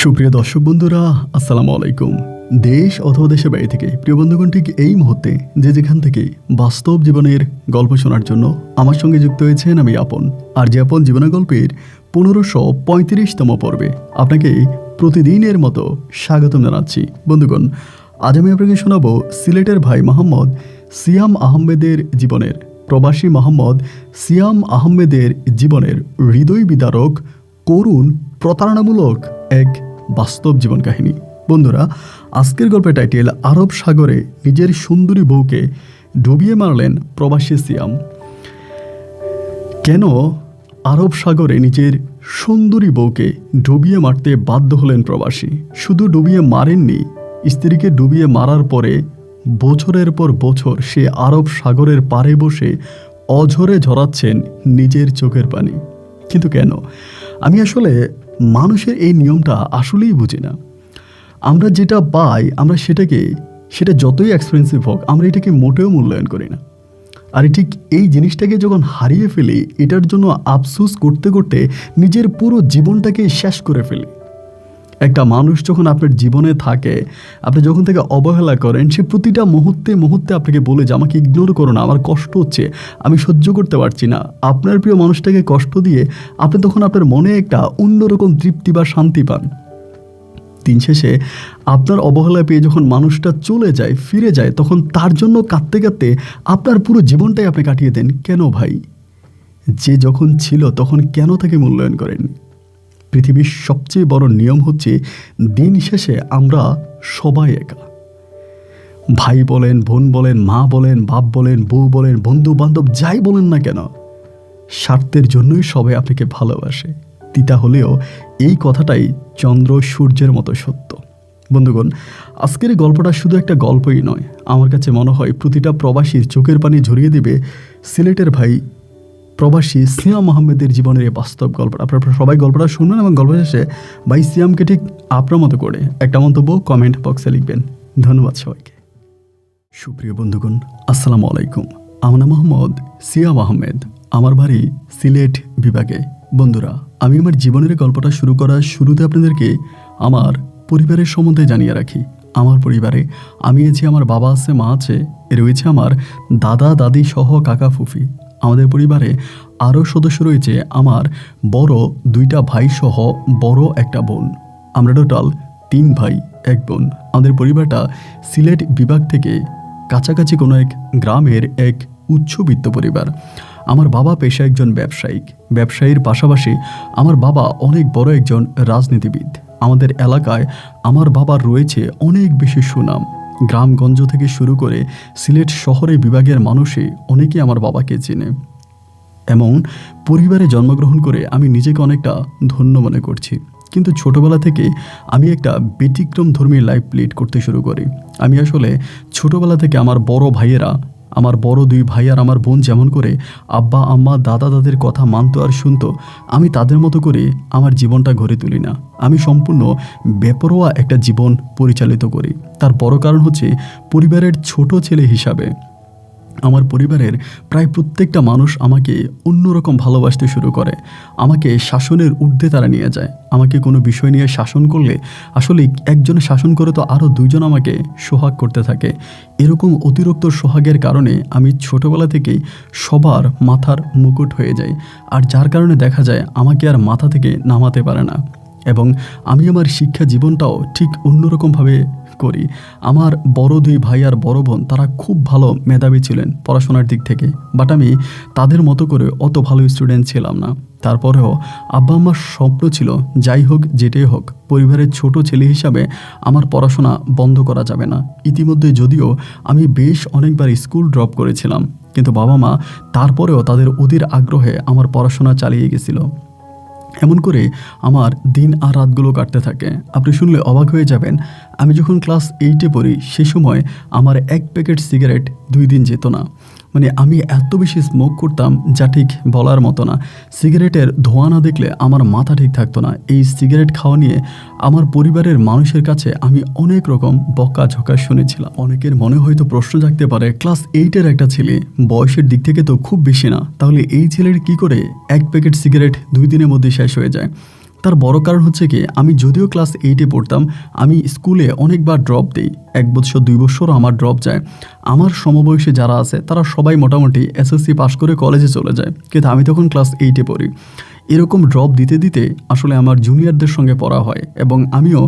সুপ্রিয় দর্শক বন্ধুরা, আসসালামু আলাইকুম। দেশ অথবা দেশের বাইরে থেকে প্রিয় বন্ধুগণ, ঠিক এই মুহূর্তে যে যেখান থেকে বাস্তব জীবনের গল্প শোনার জন্য আমার সঙ্গে যুক্ত হয়েছেন আমি আপন। আর যে আপন জীবনের গল্পের 1535তম পর্বে আপনাকে প্রতিদিনের মতো স্বাগতম জানাচ্ছি। বন্ধুগণ, আজ আমি আপনাকে শোনাবো সিলেটের ভাই মোহাম্মদ সিয়াম আহমেদের জীবনের, প্রবাসী মোহাম্মদ সিয়াম আহমেদের জীবনের হৃদয় বিদারক, করুণ, প্রতারণামূলক এক বাস্তব জীবন কাহিনী। বন্ধুরা, আজকের গল্পের টাইটেল আরব সাগরে নিজের সুন্দরী বউকে ডুবিয়ে মারলেন প্রবাসী সিয়াম। কেন আরব সাগরে নিজের সুন্দরী বউকে ডুবিয়ে মারতে বাধ্য হলেন প্রবাসী? শুধু ডুবিয়ে মারেননি, স্ত্রীকে ডুবিয়ে মারার পরে বছরের পর বছর সে আরব সাগরের পাড়ে বসে অঝরে ঝরাচ্ছেন নিজের চোখের পানি। কিন্তু কেন? আমি আসলে মানুষের এই নিয়মটা আসলেই বুঝি না। আমরা যেটা পাই, আমরা সেটা যতই এক্সপেন্সিভ হোক, আমরা এটাকে মোটেও মূল্যায়ন করি না। আর ঠিক এই জিনিসটাকে যখন হারিয়ে ফেলি, এটার জন্য আফসোস করতে করতে নিজের পুরো জীবনটাকে শেষ করে ফেলি। একটা মানুষ যখন আপনার জীবনে থাকে, আপনি যখন থেকে অবহেলা করেন, সে প্রতিটা মুহূর্তে মুহূর্তে আপনাকে বলে যে আমাকে ইগনোর করো না, আমার কষ্ট হচ্ছে, আমি সহ্য করতে পারছি না। আপনার প্রিয় মানুষটাকে কষ্ট দিয়ে আপনি তখন আপনার মনে একটা অন্যরকম তৃপ্তি বা শান্তি পান। দিন শেষে আপনার অবহেলা পেয়ে যখন মানুষটা চলে যায়, ফিরে যায়, তখন তার জন্য কাঁদতে কাঁদতে আপনার পুরো জীবনটাই আপনি কাটিয়ে দেন। কেন ভাই? যে যখন ছিল তখন কেন তাকে মূল্যায়ন করেন? পৃথিবীর সবচেয়ে বড় নিয়ম হচ্ছে, দিন শেষে আমরা সবাই একা। ভাই বলেন, বোন বলেন, মা বলেন, বাপ বলেন, বউ বলেন, বন্ধু বান্ধব যাই বলেন না কেন, স্বার্থের জন্যই সবাই আপনাকে ভালোবাসে। তিতা হলেও এই কথাটাই চন্দ্র সূর্যের মতো সত্য। বন্ধুগণ, আজকের এই গল্পটা শুধু একটা গল্পই নয়, আমার কাছে মনে হয় প্রতিটা প্রবাসীর চোখের পানি ঝরিয়ে দেবে সিলেটের ভাই প্রবাসী সিয়াম আহমেদের জীবনের এই বাস্তব গল্প। আপনারা সবাই গল্পটা শুনবেন এবং গল্প শেষে ভাই সিয়ামকে ঠিক আপনার মতো করে একটা মন্তব্য কমেন্ট বক্সে লিখবেন। ধন্যবাদ সবাইকে। সুপ্রিয় বন্ধুগণ, আসসালামু আলাইকুম। আমার নাম মোহাম্মদ সিয়াম আহমেদ, আমার বাড়ি সিলেট বিভাগে। বন্ধুরা, আমি আমার জীবনের গল্পটা শুরু করার শুরুতে আপনাদেরকে আমার পরিবারের সম্বন্ধে জানিয়ে রাখি। আমার পরিবারে আমি আছি, আমার বাবা আছে, মা আছে, রয়েছে আমার দাদা দাদি সহ কাকা ফুফি। আমাদের পরিবারে আরও সদস্য রয়েছে আমার বড় 2টা ভাই সহ বড় একটা বোন। আমরা টোটাল 3 ভাই 1 বোন। আমাদের পরিবারটা সিলেট বিভাগ থেকে কাছাকাছি কোনো এক গ্রামের এক উচ্চবিত্ত পরিবার। আমার বাবা পেশায় একজন ব্যবসায়ীর পাশাপাশি আমার বাবা অনেক বড় একজন রাজনীতিবিদ। আমাদের এলাকায় আমার বাবার রয়েছে অনেক বেশি সুনাম। গ্রামগঞ্জ থেকে শুরু করে সিলেট শহরে বিভাগের মানুষই অনেকেই আমার বাবাকে চেনে। এমন পরিবারে জন্মগ্রহণ করে আমি নিজেকে অনেকটা ধন্য মনে করছি। কিন্তু ছোটবেলা থেকে আমি একটা ব্যতিক্রম ধর্মী লাইফ লিড করতে শুরু করি। আমি আসলে ছোটবেলা থেকে আমার বড় 2 ভাই আর আমার বোন যেমন করে আব্বা আম্মা দাদা দাদির কথা মানতো আর শুনতো, আমি তাদের মতো করে আমার জীবনটা গড়ে তুলি না। আমি সম্পূর্ণ বেপরোয়া একটা জীবন পরিচালিত করি। তার বড় কারণ হচ্ছে, পরিবারের ছোট ছেলে হিসাবে আমার পরিবারের প্রায় প্রত্যেকটা মানুষ আমাকে অন্যরকম ভালোবাসতে শুরু করে। আমাকে শাসনের ঊর্ধ্বে তারা নিয়ে যায়। আমাকে কোনো বিষয় নিয়ে শাসন করলে আসলে একজনে শাসন করে তো আরও 2 জন আমাকে সোহাগ করতে থাকে। এরকম অতিরিক্ত সোহাগের কারণে আমি ছোটোবেলা থেকেই সবার মাথার মুকুট হয়ে যাই, আর যার কারণে দেখা যায় আমাকে আর মাথা থেকে নামাতে পারে না। এবং আমি আমার শিক্ষা জীবনটাও ঠিক অন্যরকমভাবে করি। আমার বড় 2 ভাই আর বড় বোন তারা খুব ভালো মেধাবী ছিলেন পড়াশোনার দিক থেকে, বাট আমি তাদের মতো করে অত ভালো স্টুডেন্ট ছিলাম না। তারপরেও আব্বা আম্মার স্বপ্ন ছিল, যাই হোক যেটাই হোক, পরিবারের ছোট ছেলে হিসাবে আমার পড়াশোনা বন্ধ করা যাবে না। ইতিমধ্যে যদিও আমি বেশ অনেকবার স্কুল ড্রপ করেছিলাম, কিন্তু বাবা মা তারপরেও তাদের অধীর আগ্রহে আমার পড়াশোনা চালিয়ে গেছিল। এমন করে আমার দিন আর রাতগুলো কাটতে থাকে। আপনি শুনলে অবাক হয়ে যাবেন, আমি যখন ক্লাস 8-এ পড়ি সে সময় আমার 1 প্যাকেট সিগারেট 2 দিন যেত না। মানে আমি এত বেশি স্মোক করতাম যা ঠিক বলার মতো না। সিগারেটের ধোঁয়া না দেখলে আমার মাথা ঠিক থাকতো না। এই সিগারেট খাওয়া নিয়ে আমার পরিবারের মানুষের কাছে আমি অনেক রকম বকাঝকা শুনেছিলাম। অনেকের মনে হয়তো প্রশ্ন জাগতে পারে, ক্লাস 8-এর একটা ছেলে, বয়সের দিক থেকে তো খুব বেশি না, তাহলে এই ছেলের কি করে 1 প্যাকেট সিগারেট 2 দিনের মধ্যে শেষ হয়ে যায়? তার বড় কারণ হচ্ছে কি, আমি যদিও ক্লাস 8-এ পড়তাম, আমি স্কুলে অনেকবার ড্রপ দিই। 1 বছর 2 বছরও আমার ড্রপ যায়। আমার সমবয়সী যারা আছে তারা সবাই মোটামুটি এসএসসি পাস করে কলেজে চলে যায়, কিন্তু আমি তখন ক্লাস 8-এ পড়ি। এরকম ড্রপ দিতে দিতে আসলে আমার জুনিয়রদের সঙ্গে পড়া হয় এবং আমিও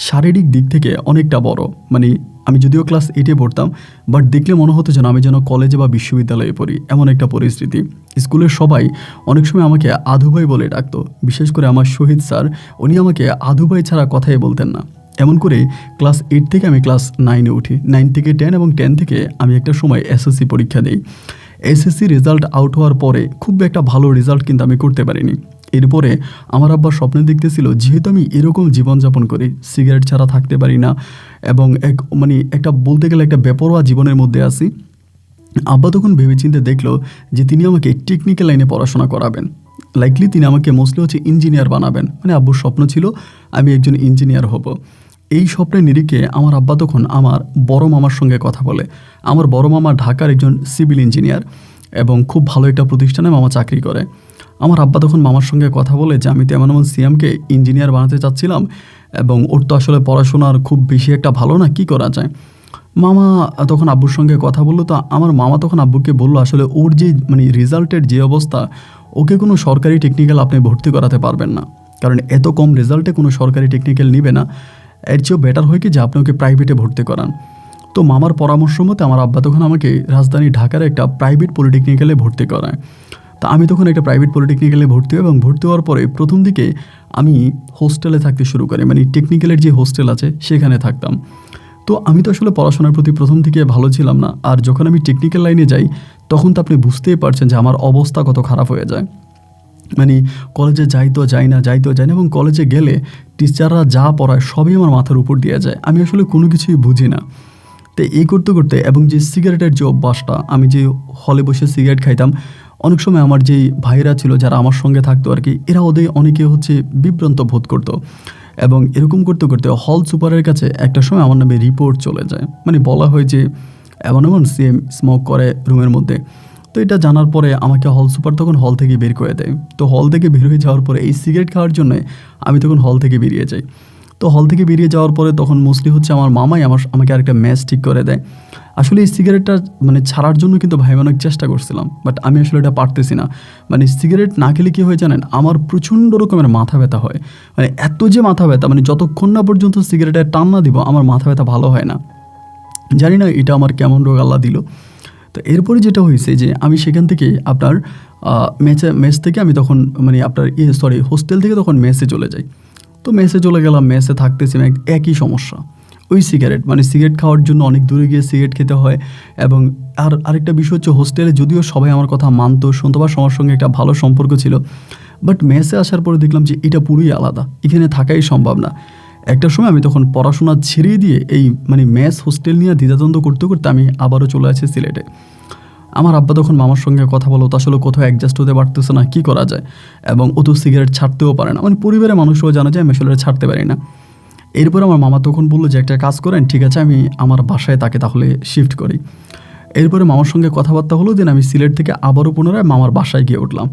শারীরিক দিক থেকে অনেকটা বড়। মানে আমি যদিও ক্লাস 8-এ পড়তাম, বাট দেখলে মনে হতো যেন আমি যেন কলেজে বা বিশ্ববিদ্যালয়ে পড়ি, এমন একটা পরিস্থিতি। স্কুলের সবাই অনেক সময় আমাকে আধু ভাই বলে ডাকতো, বিশেষ করে আমার শহীদ স্যার, উনি আমাকে আধু ভাই ছাড়া কথাই বলতেন না। এমন করে ক্লাস 8 থেকে আমি ক্লাস 9-এ উঠি, 9 থেকে 10 এবং 10 থেকে আমি একটা সময় এসএসসি পরীক্ষা দিই। এসএসসি রেজাল্ট আউট হওয়ার পরে খুব একটা ভালো রেজাল্ট কিন্তু আমি করতে পারিনি। এরপরে আমার আব্বা স্বপ্নে দেখতেছিল, যেহেতু আমি এরকম জীবনযাপন করি, সিগারেট ছাড়া থাকতে পারি না এবং একটা বলতে গেলে একটা বেপরোয়া জীবনের মধ্যে আছি, আব্বা তখন ভেবেচিন্তে দেখলো যে তিনি আমাকে টেকনিক্যাল লাইনে পড়াশোনা করাবেন। লাইকলি তিনি আমাকে মোস্টলি হচ্ছে ইঞ্জিনিয়ার বানাবেন। মানে আব্বুর স্বপ্ন ছিল আমি একজন ইঞ্জিনিয়ার হব। এই স্বপ্নের নিরিখে আমার আব্বা তখন আমার বড় মামার সঙ্গে কথা বলে। আমার বড় মামা ঢাকার একজন সিভিল ইঞ্জিনিয়ার এবং খুব ভালো একটা প্রতিষ্ঠানে মামা চাকরি করে। আমার আব্বা তখন মামার সঙ্গে কথা বলে যে আমি তো এমন সিয়ামকে ইঞ্জিনিয়ার বানাতে চাচ্ছিলাম এবং ওর তো আসলে পড়াশোনার খুব বেশি একটা ভালো না, কি করা যায়। মামা তখন আব্বুর সঙ্গে কথা বললো, তো আমার মামা তখন আব্বুকে বললো আসলে ওর যে রেজাল্টের যে অবস্থা, ওকে কোনো সরকারি টেকনিক্যাল আপনি ভর্তি করাতে পারবেন না, কারণ এত কম রেজাল্টে কোনো সরকারি টেকনিক্যাল নিবে না। এর চেয়েও বেটার হয় কি যে আপনি ওকে প্রাইভেটে ভর্তি করান। তো মামার পরামর্শ মতে আমার আব্বা তখন আমাকে রাজধানী ঢাকার একটা প্রাইভেট পলিটেকনিক্যালে ভর্তি করায়। তা আমি তখন একটা প্রাইভেট পলিটেকনিক্যালে ভর্তি হই এবং ভর্তি হওয়ার পরে প্রথম দিকে আমি হোস্টেলে থাকতে শুরু করি, মানে টেকনিক্যালের যে হোস্টেল আছে সেখানে থাকতাম। তো আমি তো আসলে পড়াশোনার প্রতি প্রথম থেকে ভালো ছিলাম না, আর যখন আমি টেকনিক্যাল লাইনে যাই তখন তো আপনি বুঝতেই পারছেন যে আমার অবস্থা কত খারাপ হয়ে যায়। মানে কলেজে যাই তো যাই না এবং কলেজে গেলে টিচাররা যা পড়ায় সবই আমার মাথার উপর দিয়ে যায়, আমি আসলে কোনো কিছুই বুঝি না। তো এই করতে করতে এবং যে সিগারেটের যে অভ্যাসটা, আমি যে হলে বসে সিগারেট খাইতাম, অনেক সময় আমার যেই ভাইরা ছিল যারা আমার সঙ্গে থাকতো আর কি, এরা অনেকে হচ্ছে বিভ্রান্ত বোধ করতো এবং এরকম করতে করতে হল সুপারের কাছে একটা সময় আমার নামে রিপোর্ট চলে যায়। মানে বলা হয় যে এমন সিএম স্মোক করে রুমের মধ্যে। তো এটা জানার পরে আমাকে হল সুপার তখন হল থেকে বের করে দেয়। তো হল থেকে বের হয়ে যাওয়ার পরে এই সিগারেট খাওয়ার জন্য আমি তখন হল থেকে বেরিয়ে যাই। তো হল থেকে বেরিয়ে যাওয়ার পরে তখন মোস্টলি হচ্ছে আমার মামাই আমাকে আরেকটা ম্যাচ ঠিক করে দেয়। আসলে এই সিগারেটটা ছাড়ার জন্য কিন্তু ভাই অনেক চেষ্টা করছিলাম, বাট আমি আসলে এটা পারতেছি না। সিগারেট না খেলে কী হয় জানেন, আমার প্রচণ্ড রকমের মাথা ব্যথা হয়। এত যে মাথা ব্যথা, যতক্ষণ না পর্যন্ত সিগারেটের টান না দিব আমার মাথা ব্যথা ভালো হয় না। জানি না এটা আমার কেমন রোগ আল্লাহ দিল। তো এরপরে যেটা হয়েছে যে আমি সেখান থেকে আপনার মেস থেকে আমি তখন হোস্টেল থেকে তখন মেসে চলে যাই। তো মেসে চলে গেলাম, মেসে থাকতেছি একই সমস্যা, ওই সিগারেট সিগারেট খাওয়ার জন্য অনেক দূরে গিয়ে সিগারেট খেতে হয়। এবং আরেকটা বিষয় হচ্ছে হোস্টেলে যদিও সবাই আমার কথা মানতো, শুনতো বা সবার সঙ্গে একটা ভালো সম্পর্ক ছিল, বাট মেসে আসার পরে দেখলাম যে এটা পুরোই আলাদা, এখানে থাকাই সম্ভব না। একটা সময় আমি তখন পড়াশোনা ছেড়ে দিয়ে এই মেস হোস্টেল নিয়ে দ্বিধাদ্বন্দ্ব করতে করতে আমি আবারও চলে আসি সিলেটে। আমার আব্বা তখন মামার সঙ্গে কথা বলো, তো আসলে কোথাও অ্যাডজাস্ট হতে পারতেছে না, কী করা যায়। এবং ও তো সিগারেট ছাড়তেও পারে না, পরিবারের মানুষও জানে যে আমি আসলে ছাড়তে পারি না। এরপর আমার মামা তখন বললো যে একটা কাজ করেন, ঠিক আছে আমি আমার বাসায় তাকে তাহলে শিফট করি। এরপরে মামার সঙ্গে কথাবার্তা হলো, দিন আমি সিলেট থেকে আবারও পুনরায় মামার বাসায় গিয়ে উঠলাম।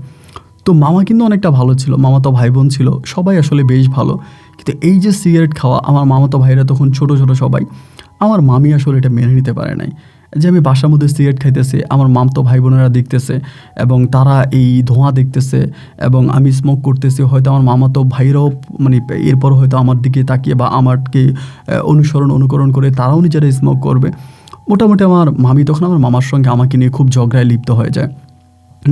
তো মামা কিন্তু অনেকটা ভালো ছিল, মামা তো ভাই বোন ছিল, সবাই আসলে বেশ ভালো। কিন্তু এই যে সিগারেট খাওয়া, আমার মামাতো ভাইরা তখন ছোট ছোট সবাই, আমার মামি আসলে এটা মেনে নিতে পারে নাই যে আমি বাসার মধ্যে সিগারেট খাইতেছি, আমার মামতো ভাই বোনেরা দেখতেছে এবং তারা এই ধোঁয়া দেখতেছে এবং আমি স্মোক করতেছি। হয়তো আমার মামাতো ভাইরাও এরপর হয়তো আমার দিকে তাকিয়ে বা আমাকে অনুকরণ করে তারাও নিজেরা স্মোক করবে। মোটামুটি আমার মামি তখন আমার মামার সঙ্গে আমাকে নিয়ে খুব ঝগড়ায় লিপ্ত হয়ে যায়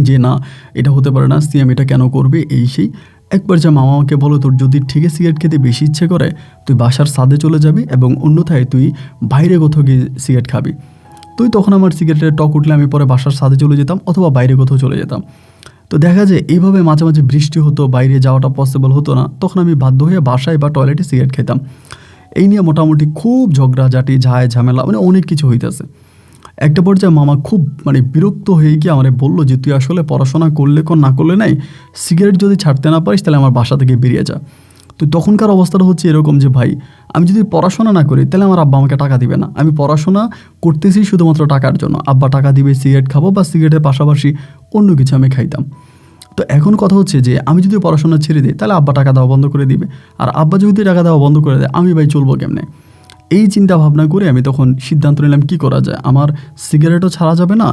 যে না, এটা হতে পারে না, সিএম এটা কেন করবে, এই সেই। একবার যা মামা আমাকে বলো, তোর যদি ঠিকই সিগারেট খেতে বেশি ইচ্ছে করে তুই বাসার ছাদে চলে যাবি এবং অন্যথায় তুই বাইরে কোথাও গিয়ে সিগারেট খাবি। তুই তখন আমার সিগারেটের টক উঠলে আমি পরে বাসার ছাদে চলে যেতাম অথবা বাইরে কোথাও চলে যেতাম। তো দেখা যায় এইভাবে মাঝে মাঝে বৃষ্টি হতো, বাইরে যাওয়াটা পসিবল হতো না, তখন আমি বাধ্য হয়ে বাসায় বা টয়লেটে সিগারেট খেতাম। এই নিয়ে মোটামুটি খুব ঝগড়াঝাটি ঝামেলা অনেক কিছু হইতেছে। একটা পর্যায়ে মামা খুব বিরক্ত হয়ে গিয়ে আমারে বললো যে তুই আসলে পড়াশোনা করলে না করলে নাই, সিগারেট যদি ছাড়তে না পারিস তাহলে আমার বাসা থেকে বেরিয়ে যা। তো তখনকার অবস্থাটা হচ্ছে এরকম যে ভাই, আমি যদি পড়াশোনা না করি তাহলে আমার আব্বা আমাকে টাকা দিবে না, আমি পড়াশোনা করতেছি শুধুমাত্র টাকার জন্য, আব্বা টাকা দিবে সিগারেট খাবো বা সিগারেটের পাশাপাশি অন্য কিছু আমি খাইতাম। তো এখন কথা হচ্ছে যে আমি যদি পড়াশোনা ছেড়ে দিই তাহলে আব্বা টাকা দেওয়া বন্ধ করে দিবে, আর আব্বা যদি টাকা দেওয়া বন্ধ করে দেয় আমি ভাই চলবো কেমনে? এই চিন্তা ভাবনা করে আমি তখন সিদ্ধান্ত নিলাম কী করা যায়। আমার সিগারেটও ছাড়া যাবে না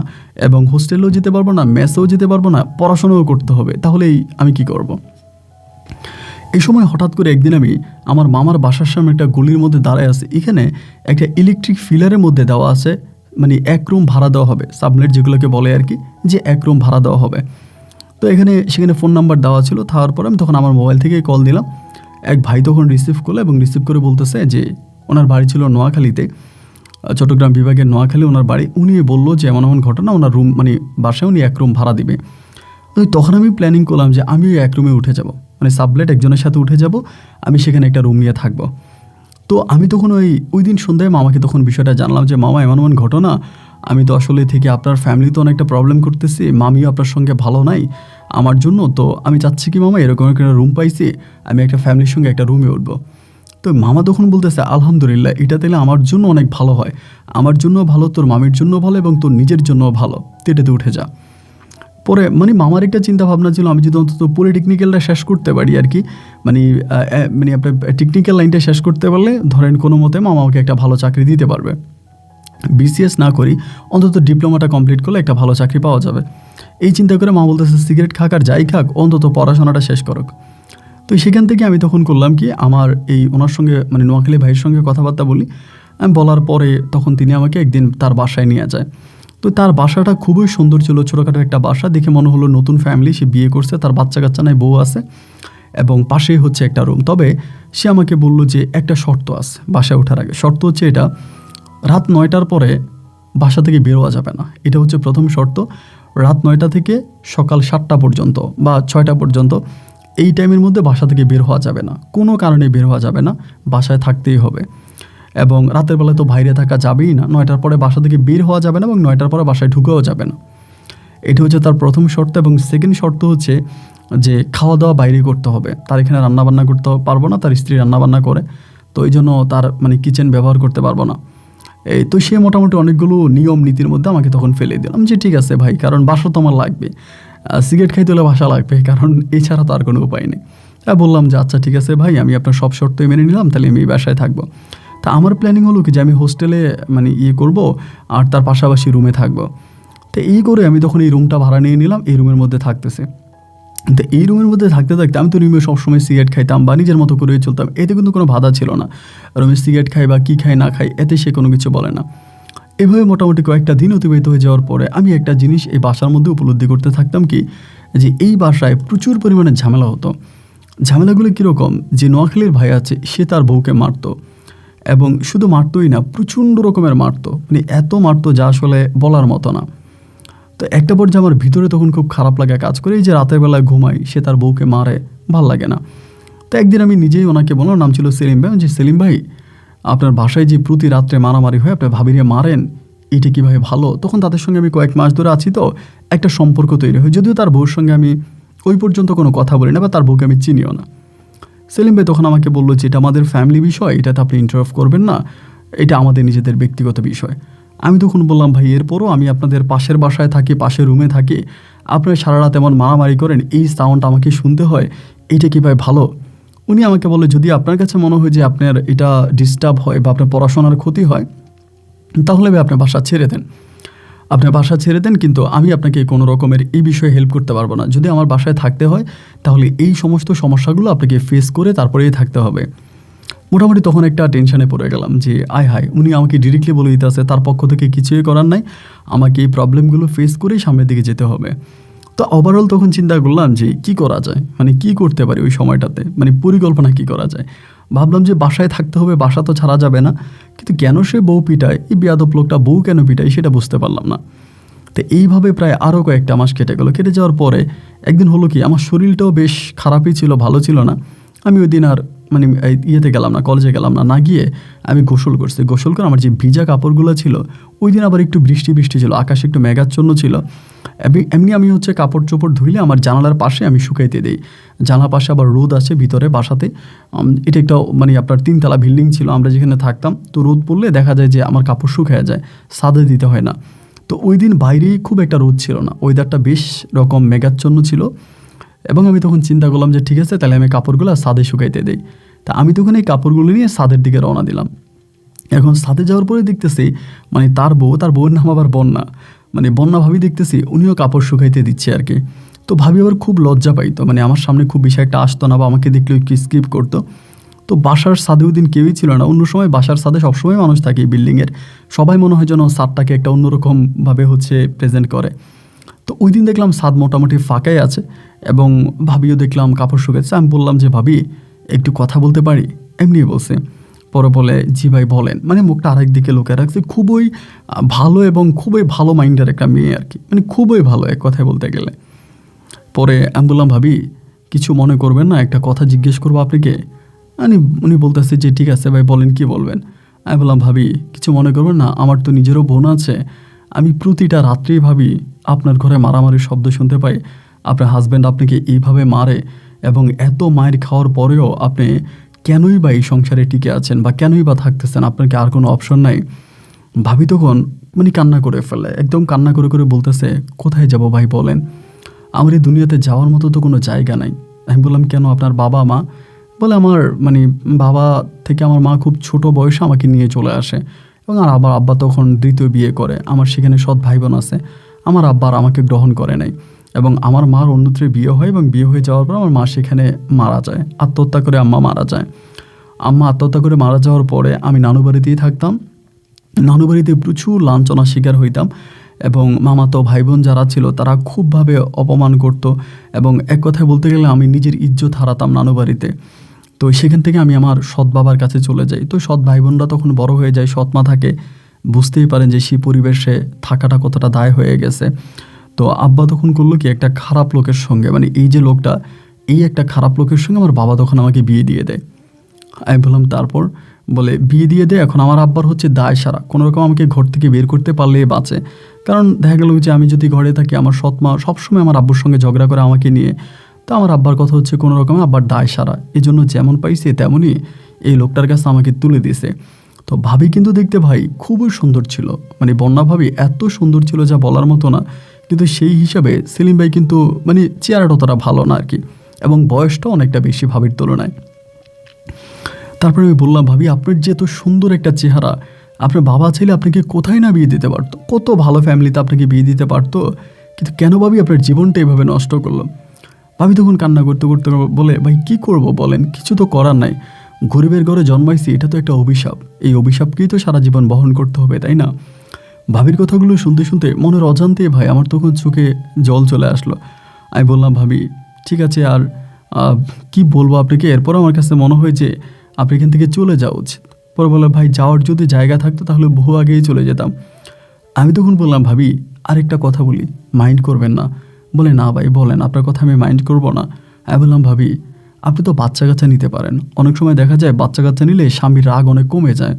এবং হোস্টেলেও যেতে পারবো না, মেসেও যেতে পারবো না, পড়াশোনাও করতে হবে, তাহলেই আমি কি করব। এই সময় হঠাৎ করে একদিন আমি আমার মামার বাসার সামনে একটা গলির মধ্যে দাঁড়ায় আছি, এখানে একটা ইলেকট্রিক ফিলারের মধ্যে দেওয়া আছে মানে 1 রুম ভাড়া দেওয়া হবে, সাবনেট যেগুলোকে বলে আর কি, যে 1 রুম ভাড়া দেওয়া হবে। তো সেখানে ফোন নাম্বার দেওয়া ছিল। থাকার পরে আমি তখন আমার মোবাইল থেকে কল দিলাম। এক ভাই তখন রিসিভ করলো এবং রিসিভ করে বলতেছে যে ওনার বাড়ি ছিল নোয়াখালীতে, চট্টগ্রাম বিভাগের নোয়াখালী ওনার বাড়ি। উনি বললো যে এমন এমন ঘটনা, ওনার রুম মানে বাসায় উনি 1 রুম ভাড়া দিবে। তো তখন আমি প্ল্যানিং করলাম যে আমিও 1 রুমে উঠে যাব, মানে সাবলেট একজনের সাথে উঠে যাব, আমি সেখানে একটা রুম নিয়ে থাকবো। তো আমি তখন ওই দিন সন্ধ্যায় মামাকে তখন বিষয়টা জানলাম যে মামা এমন এমন ঘটনা, আমি তো আসলে থেকে আপনার ফ্যামিলি তো অনেকটা প্রবলেম করতেছি, মামিও আপনার সঙ্গে ভালো নাই আমার জন্য, তো আমি চাচ্ছি কি মামা এরকম একটা রুম পাইছি, আমি একটা ফ্যামিলির সঙ্গে একটা রুমে উঠবো। তো মামা তখন বলতেছে আলহামদুলিল্লাহ, এটা তাহলে আমার জন্য অনেক ভালো হয়, আমার জন্য ভালো, তোর মামির জন্য ভালো এবং তোর নিজের জন্য ভালো, তুই এটাতে উঠে যা। পরে মানে মামার একটা চিন্তা ভাবনা ছিল আমি যদি অন্তত পলিটেকনিক্যালটা শেষ করতে পারি আর কি, মানে আপনার টেকনিক্যাল লাইনটা শেষ করতে পারলে ধরেন কোনো মতে মামা আমাকে একটা ভালো চাকরি দিতে পারবে, বিসিএস না করি অন্তত ডিপ্লোমাটা কমপ্লিট করলে একটা ভালো চাকরি পাওয়া যাবে। এই চিন্তা করে মা বলতেছে সিগারেট খাক আর যাই খাক অন্তত পড়াশোনাটা শেষ করুক। তো সেখান থেকে আমি তখন করলাম কি, আমার ওনার সঙ্গে মানে নোয়াখালী ভাইয়ের সঙ্গে কথাবার্তা বলি। আমি বলার পরে তখন তিনি আমাকে একদিন তার বাসায় নিয়ে যায়। তো তার বাসাটা খুবই সুন্দর ছিল, ছোটোখাটো একটা বাসা, দেখে মনে হলো নতুন ফ্যামিলি, সে বিয়ে করছে, তার বাচ্চা কাচ্চা নাই, বউ আছে এবং পাশেই হচ্ছে একটা রুম। তবে সে আমাকে বলল যে একটা শর্ত আছে বাসায় ওঠার আগে, শর্ত হচ্ছে এটা, রাত 9টার পরে বাসা থেকে বেরোয়া যাবে না, এটা হচ্ছে প্রথম শর্ত। রাত 9টা থেকে সকাল 7টা পর্যন্ত বা 6টা পর্যন্ত এই টাইমের মধ্যে বাসা থেকে বের হওয়া যাবে না, কোনো কারণে বের হওয়া যাবে না, বাসায় থাকতেই হবে। এবং রাতের বেলায় তো বাইরে থাকা যাবেই না, 9টার পরে বাসা থেকে বের হওয়া যাবে না এবং 9টার পরে বাসায় ঢুকেও যাবে না। এটা হচ্ছে তার প্রথম শর্ত। এবং সেকেন্ড শর্ত হচ্ছে যে খাওয়া দাওয়া বাইরে করতে হবে, তার এখানে রান্নাবান্না করতে পারবো না, তার স্ত্রী রান্নাবান্না করে, তো এই জন্য তার মানে কিচেন ব্যবহার করতে পারবো না। তো সে মোটামুটি অনেকগুলো নিয়ম নীতির মধ্যে আমাকে তখন ফেলে দিলাম যে ঠিক আছে ভাই, কারণ বাসা তো আমার লাগবে, সিগারেট খাইতে হলে বাসা লাগবে, কারণ এছাড়া তো আর কোনো উপায় নেই। বললাম যে আচ্ছা ঠিক আছে ভাই, আমি আপনার সব শর্তই মেনে নিলাম, তাহলে আমি এই বাসায় থাকবো। তা আমার প্ল্যানিং হলো কি যে আমি হোস্টেলে মানে করব আর তার পাশাপাশি রুমে থাকবো। তো এই করে আমি তখন এই রুমটা ভাড়া নিয়ে নিলাম, এই রুমের মধ্যে থাকতেছে। তো এই রুমের মধ্যে থাকতে থাকতে আমি তো রুমে সবসময় সিগারেট খাইতাম বা নিজের মতো করে চলতাম, এতে কিন্তু কোনো বাধা ছিল না। রুমে সিগারেট খাই বা কী খাই না খাই এতে সে কোনো কিছু বলে না। এভাবে মোটামুটি কয়েকটা দিন অতিবাহিত হয়ে যাওয়ার পরে আমি একটা জিনিস এই বাসার মধ্যে উপলব্ধি করতে থাকতাম কি, যে এই বাসায় প্রচুর পরিমাণে ঝামেলা হতো। ঝামেলাগুলো কীরকম, যে নোয়াখালীর ভাই আছে সে তার বউকে মারতো, এবং শুধু মারতোই না, প্রচণ্ড রকমের মারতো, মানে এত মারতো যা আসলে বলার মতো না। তো একটা পর্যায়ে আমার ভিতরে তখন খুব খারাপ লাগা কাজ করে, এই যে রাতের বেলায় ঘুমাই, সে তার বউকে মারে, ভাল লাগে না। তো একদিন আমি নিজেই ওনাকে বললাম, নাম ছিল সেলিম ভাই, যে সেলিম ভাই আপনার বাসায় যে প্রতি রাত্রে মারামারি হয়, আপনার ভাবিরে মারেন, এইটা কীভাবে ভালো? তখন তাদের সঙ্গে আমি কয়েক মাস ধরে আছি, তো একটা সম্পর্ক তৈরি হয়, যদিও তার বউর সঙ্গে আমি ওই পর্যন্ত কোনো কথা বলি না বা তার বউকে আমি চিনিও না। সেলিম ভাই তখন আমাকে বললো যে এটা আমাদের ফ্যামিলি বিষয়, এটাতে আপনি ইন্টারাপ্ট করবেন না, এটা আমাদের নিজেদের ব্যক্তিগত বিষয়। আমি তখন বললাম ভাই এরপরও আমি আপনাদের পাশের বাসায় থাকি, পাশের রুমে থাকি, আপনারা সারা রাত এমন মারামারি করেন, এই সাউন্ড আমাকে শুনতে হয়, এইটা কীভাবে ভালো? উনি আমাকে বলে যদি আপনার কাছে মনে হয় যে আপনার এটা ডিস্টার্ব হয় বা আপনার পড়াশোনার ক্ষতি হয়, তাহলে ভাই আপনার বাসা ছেড়ে দেন, আপনার বাসা ছেড়ে দেন, কিন্তু আমি আপনাকে কোনো রকমের এই বিষয়ে হেল্প করতে পারবো না। যদি আমার বাসায় থাকতে হয় তাহলে এই সমস্ত সমস্যাগুলো আপনাকে ফেস করে তারপরেই থাকতে হবে। মোটামুটি তখন একটা টেনশনে পড়ে গেলাম যে আয় হায়, উনি আমাকে ডিরেক্টলি বলে দিতে আছে, তার পক্ষ থেকে কিছুই করার নাই, আমাকে এই প্রবলেমগুলো ফেস করেই সামনের দিকে যেতে হবে। তো ওভারঅল তখন চিন্তা করলাম যে কি করা যায়, মানে কি করতে পারি ওই সময়টাতে, মানে পরিকল্পনা কি করা যায়। ভাবলাম যে বাসায় থাকতে হবে, বাসা তো ছাড়া যাবে না, কিন্তু কেন সে বউ পিটায়, এই বেয়াদব লোকটা বউ কেন পিটায় সেটা বুঝতে পারলাম না। তো এইভাবে প্রায় আরও কয়েকটা মাস কেটে গেলো। কেটে যাওয়ার পরে একদিন হলো কি, আমার শরীরটাও বেশ খারাপই ছিল, ভালো ছিল না। আমি ওই দিন আর মানে ইয়েতে গেলাম না, কলেজে গেলাম না, না গিয়ে আমি গোসল করছি। গোসল করে আমার যে ভিজা কাপড়গুলো ছিল, ওই দিন আবার একটু বৃষ্টি ছিল, আকাশে একটু মেঘাচ্ছন্ন ছিল। এমনি আমি হচ্ছে কাপড় চোপড় ধুইলে আমার জানালার পাশে আমি শুকাইতে দিই, জানালার পাশে আবার রোদ আছে ভিতরে বাসাতে। এটা একটা মানে আপনার 3তলা বিল্ডিং ছিল আমরা যেখানে থাকতাম, তো রোদ পড়লে দেখা যায় যে আমার কাপড় শুকায় যায়, ছাদে দিতে হয় না। তো ওই দিন বাইরেই খুব একটা রোদ ছিল না, ওয়েদারটা বেশ রকম মেঘাচ্ছন্ন ছিল। এবং আমি তখন চিন্তা করলাম যে ঠিক আছে, তাহলে আমি কাপড়গুলো ছাদে শুকাইতে দিই। তা আমি তখন এই কাপড়গুলো নিয়ে ছাদের দিকে রওনা দিলাম। এখন ছাদে যাওয়ার পরে দেখতেছি মানে তার বউয়ের নাম আবার বন্যা, মানে বন্যা ভাবি দেখতেছি উনিও কাপড় শুকাইতে দিচ্ছে আর কি। তো ভাবি আবার খুব লজ্জা পাইতো, মানে আমার সামনে খুব বেশি একটা আসতো না বা আমাকে দেখলে একটু স্কিপ করতো। তো বাসার ছাদে ওই দিন কেউই ছিল না। অন্য সময় বাসার ছাদে সবসময় মানুষ থাকে বিল্ডিংয়ের, সবাই মনে হয় যেন ছাদটাকে একটা অন্যরকমভাবে প্রেজেন্ট করে। তো ওই দিন দেখলাম ছাদ মোটামুটি ফাঁকাই আছে এবং ভাবিও দেখলাম কাপড় শুকাচ্ছে। আমি বললাম যে ভাবি একটু কথা বলতে পারি, এমনি বলছে। পরে বলে জি ভাই বলেন, মানে মুখটা আরেক দিকে লুকিয়ে রাখছে। খুবই ভালো এবং খুবই ভালো মাইন্ডের একটা মেয়ে আর কি, মানে খুবই ভালো এক কথায় বলতে গেলে। পরে আমি বললাম ভাবি কিছু মনে করবেন না, একটা কথা জিজ্ঞেস করবো আপনাকে। উনি বলতেছে যে ঠিক আছে ভাই বলেন, কি বলবেন। আমি বললাম ভাবি কিছু মনে করবেন না, আমার তো নিজেরও বোন আছে। আমি প্রতিটা রাত্রেই ভাবি আপনার ঘরে মারামারির শব্দ শুনতে পাই, আপনার হাজব্যান্ড আপনাকে এইভাবে মারে এবং এত মায়ের খাওয়ার পরেও আপনি কেনই বা এই সংসারে টিকে আছেন বা কেনই বা থাকতেছেন, আপনার কি আর কোনো অপশন নাই? ভাবি তখন মানে কান্না করে ফেলে, একদম কান্না করে করে বলতেছে কোথায় যাব ভাই বলেন, আমার এই দুনিয়াতে যাওয়ার মতো তো কোনো জায়গা নাই। আমি বললাম কেন, আপনার বাবা মা? বলে আমার মানে বাবা থেকে আমার মা খুব ছোট বয়সে আমাকে নিয়ে চলে আসে এবং আর আবার আব্বা তখন দ্বিতীয় বিয়ে করে। আমার সেখানে সৎ ভাই বোন আছে, আমার আব্বা আর আমাকে গ্রহণ করে নাই এবং আমার মার অন্যত্রে বিয়ে হয় এবং বিয়ে হয়ে যাওয়ার পর আমার মা সেখানে মারা যায়, আত্মহত্যা করে আম্মা মারা যায়। আম্মা আত্মহত্যা করে মারা যাওয়ার পরে আমি নানু বাড়িতেই থাকতাম। নানু বাড়িতে প্রচুর লাঞ্ছনার শিকার হইতাম এবং মামাতো ভাই বোন যারা ছিল তারা খুবভাবে অপমান করতো এবং এক কথায় বলতে গেলে আমি নিজের ইজ্জত হারাতাম নানু বাড়িতে। তো সেখান থেকে আমি আমার সৎ বাবার কাছে চলে যাই। তো সৎ ভাই বোনরা তখন বড় হয়ে যায়, সৎ মা থাকে, বুঝতেই পারেন যে সেই পরিবেশে থাকাটা কতটা দায় হয়ে গেছে। তো আব্বা তখন করলো কি, একটা খারাপ লোকের সঙ্গে, মানে এই যে লোকটা, এই একটা খারাপ লোকের সঙ্গে আমার বাবা তখন আমাকে বিয়ে দিয়ে দেয়। আমি বললাম তারপর? বলে বিয়ে দিয়ে দেয়। এখন আমার আব্বার দায় সারা, কোনোরকম আমাকে ঘর থেকে বের করতে পারলেই বাঁচে। কারণ দেখা গেল যে আমি যদি ঘরে থাকি আমার সৎ মা সবসময় আমার আব্বুর সঙ্গে ঝগড়া করে আমাকে নিয়ে। তো আমার আব্বার কথা কোনো রকমে আব্বার দায় সারা, এই জন্য যেমন পাইছে তেমনই এই লোকটার কাছে আমাকে তুলে দিছে। তো ভাবি কিন্তু দেখতে ভাই খুবই সুন্দর ছিল, মানে বন্যা ভাবি এত সুন্দর ছিল যা বলার মতো না। কিন্তু সেই হিসাবে সেলিম ভাই কিন্তু মানে চেহারাটা অতটা ভালো না আর কি, এবং বয়সটা অনেকটা বেশি ভাবির তুলনায়। তারপরে আমি বললাম ভাবি আপনার যে এত সুন্দর একটা চেহারা, আপনার বাবা ছেলে আপনাকে কোথায় না বিয়ে দিতে পারতো, কত ভালো ফ্যামিলিতে আপনাকে বিয়ে দিতে পারতো, কিন্তু কেন ভাবি আপনার জীবনটা এভাবে নষ্ট করলো? ভাবি তখন কান্না করতে করতে বলে ভাই কি করব বলেন, কিছু তো করার নাই, গরিবের ঘরে জন্মাইছি, এটা তো একটা অভিশাপ, এই অভিশাপকেই তো সারা জীবন বহন করতে হবে, তাই না? ভাবির কথাগুলো শুনতে শুনতে মনের অজান্তেই ভাই আমার তখন চোখে জল চলে আসলো। আমি বললাম ভাবি ঠিক আছে, আর কি বলবো আপনাকে, এরপর আমার কাছে মনে হয় যে আপনি এখান থেকে চলে যাওয়া উচিত। পরে বলে ভাই যাওয়ার যদি জায়গা থাকতো তাহলে বহু আগেই চলে যেতাম। আমি তখন বললাম ভাবি আরেকটা কথা বলি, মাইন্ড করবেন না? বলে না ভাই বলেন, আপনার কথা আমি মাইন্ড করব না। আমি বললাম ভাবি আপনি তো বাচ্চা কাচ্চা নিতে পারেন, অনেক সময় দেখা যায় বাচ্চা কাচ্চা নিলে স্বামীর রাগ অনেক কমে যায়।